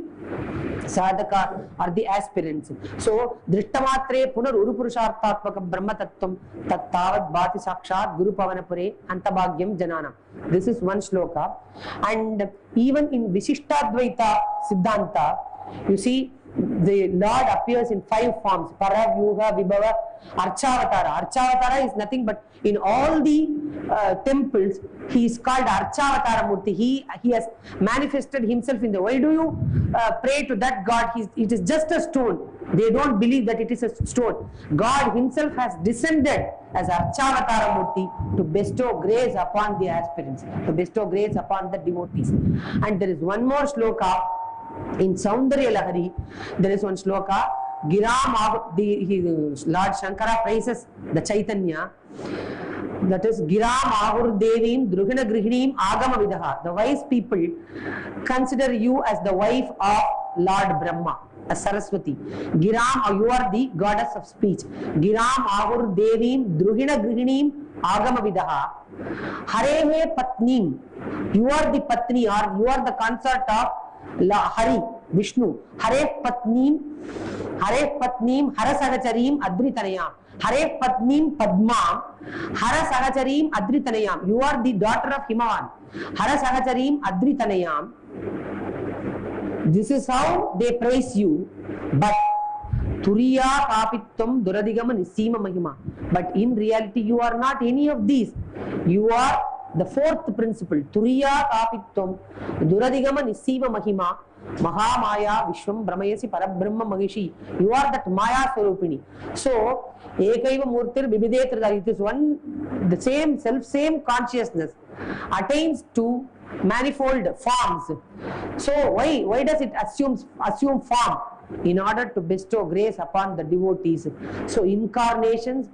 sadhaka or the aspirants. So Drittamatre Punar Urupurushartatmaka Brahma Tattvam Tattavat Bhati Sakshat Guru Pavanapure Antabhagyam Janana. This is one shloka. And even in Vishishtadvaita Siddhanta, you see the Lord appears in 5 forms: Para, Vyuha, Vibhava, Archavatara. Archavatara is nothing but in all the temples he is called Archavatara Murti. He has manifested himself in the. Why do you pray to that God? It is just a stone. They don't believe that it is a stone. God himself has descended as Archavatara Murti to bestow grace upon the aspirants, to bestow grace upon the devotees. And there is one more shloka in Saundarya Lahari. There is one shloka. Lord Shankara praises the Chaitanya. That is Giram Ahur Devim Druhina Grihinim Agama Vidaha. The wise people consider you as the wife of Lord Brahma, as Saraswati. Giram, you are the goddess of speech. Giram Ahur Devim Druhina Grihinim Agama Vidaha. Harehe Patnim. You are the Patni, or you are the consort of Hari, Vishnu. Hare Patnim Hara Sahacharim Adritanayam. Hare Patnim Padma Hara Sahacharim Adritanayam. You are the daughter of Himavan. Hara Sahacharim Adritanayam. This is how they praise you. But Turiya Kapittam Duradigama Nisima Mahima. But in reality you are not any of these. You are the 4th principle. Turiya Kapittam Duradigama Nisima Mahima Mahamaya Vishwam Brahmayasi Parabrahma Mahishi. You are that Maya Swarupini. So Ekaiva Murtir Bibidetradari. It is one, the same consciousness attains to manifold forms. So why does it assume form? In order to bestow grace upon the devotees. So incarnations.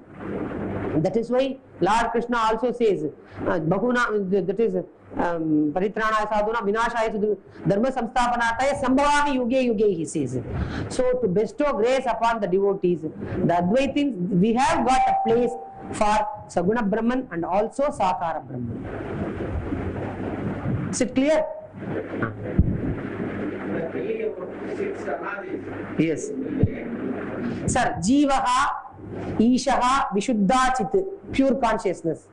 That is why Lord Krishna also says, Bahuna, that is Paritranaya Sadhuna Vinashaya Dharma Samsthapanataya Sambhavami Yuge Yuge, he says. So to bestow grace upon the devotees, the Advaitins, we have got a place for Saguna Brahman and also Sakara Brahman. Is it clear? Yes. Sir, Jivaha, Ishaha, Vishuddha Chit, pure consciousness.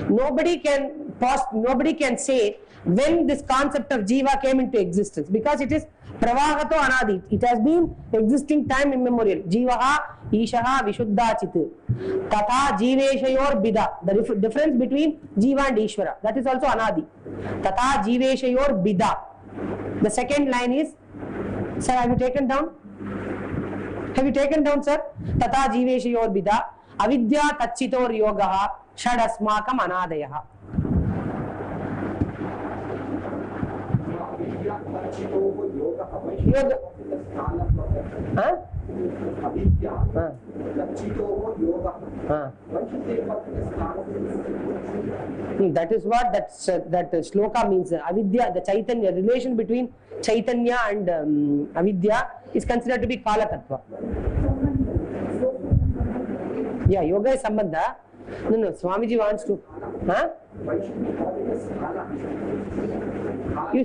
Nobody can say when this concept of Jiva came into existence, because it is Pravagato Anadi. It has been existing time immemorial. Jivaha, Ishaha, Vishuddha Chit. Tata Jiveshayor Bida. The difference between Jiva and Ishvara. That is also Anadi. Tata Jiveshayor Bida. The second line is, sir, have you taken down? Have you taken down, sir? Tata Jiveshayor Bida. Avidya Tachitor Yogaha. Shad Asmakam Anadayaha. Yoga. Huh? That is what that shloka means. Avidya, the Chaitanya, relation between Chaitanya and Avidya is considered to be Kala Tattva. Yeah, yoga is Sambandha. No, Swamiji wants to. Huh? You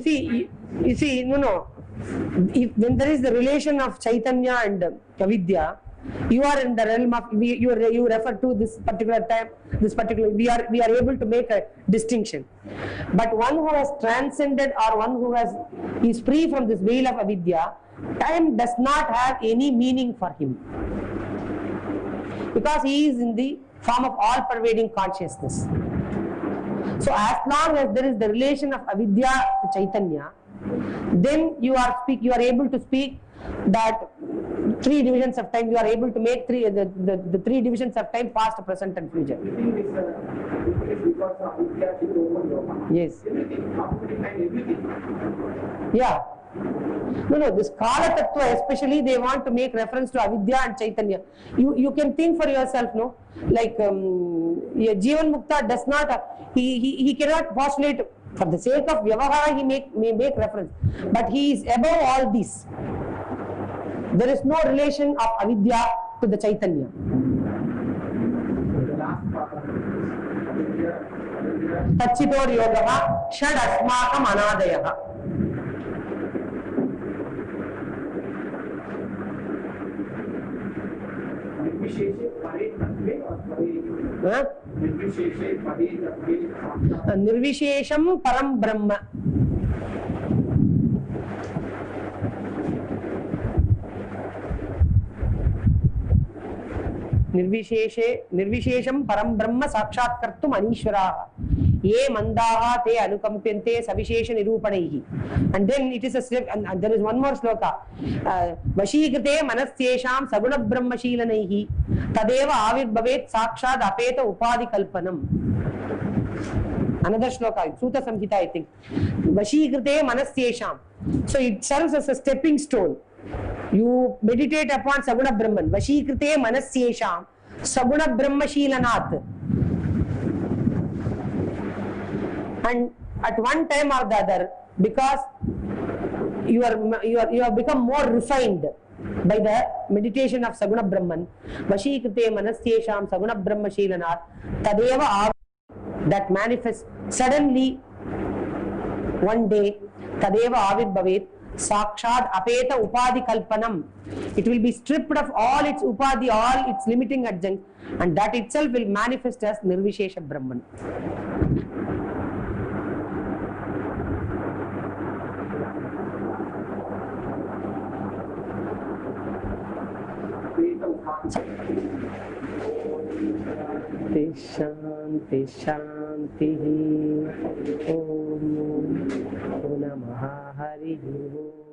see, no. When there is the relation of Chaitanya and Avidya, you are in the realm of, you refer to this particular time, we are able to make a distinction. But one who has transcended, or one who is free from this veil of Avidya, time does not have any meaning for him. Because he is in the form of all-pervading consciousness. So as long as there is the relation of Avidya to Chaitanya, then you are able to speak that 3 divisions of time. You are able to make the 3 divisions of time: past, present, and future. Yes. Yeah. No. This Kala Tattva, especially, they want to make reference to Avidya and Chaitanya. You can think for yourself, like Jivan Mukta does not. He cannot postulate For the sake of vyavahara, he may make reference, but he is above all these. There is no relation of avidya to the Chaitanya. The last part of it. Tachitor yogaha shad asmakam anadayaha. निर्विशेषे परे तत्वे और परे निर्विशेषे परे तत्वे निर्विशेषम परम ब्रह्म. निर्विशेषम परम ब्रह्म साक्षात्कर्तुम अनीश्वराः ये मंदाः ते अनुकंप्यन्ते सविशेष निरूपणैः. And then it is a step, and there is one more shloka. वशीकृते मनस्येषां सगुण ब्रह्मशीलनैः तदेव आविर्भवेत् साक्षात् अपेत उपाधि कल्पनम्. Another shloka, Sutta Samhita, I think. Vashīkrite manasyesham. So it serves as a stepping stone. You meditate upon Saguna Brahman. Vashīkrite manasyesham. Saguna Brahma Sheelanat. And at one time or the other, because you have become more refined by the meditation of Saguna Brahman, Vashīkrite manasyesham Saguna Brahma Sheelanat, Tadeva that manifests suddenly one day, Tadeva Avirbhavet Sakshad Apeta Upadhi Kalpanam. It will be stripped of all its upadhi, all its limiting adjuncts, and that itself will manifest as Nirvishesha Brahman. Shanti Shanti Om Namaha Hari Om.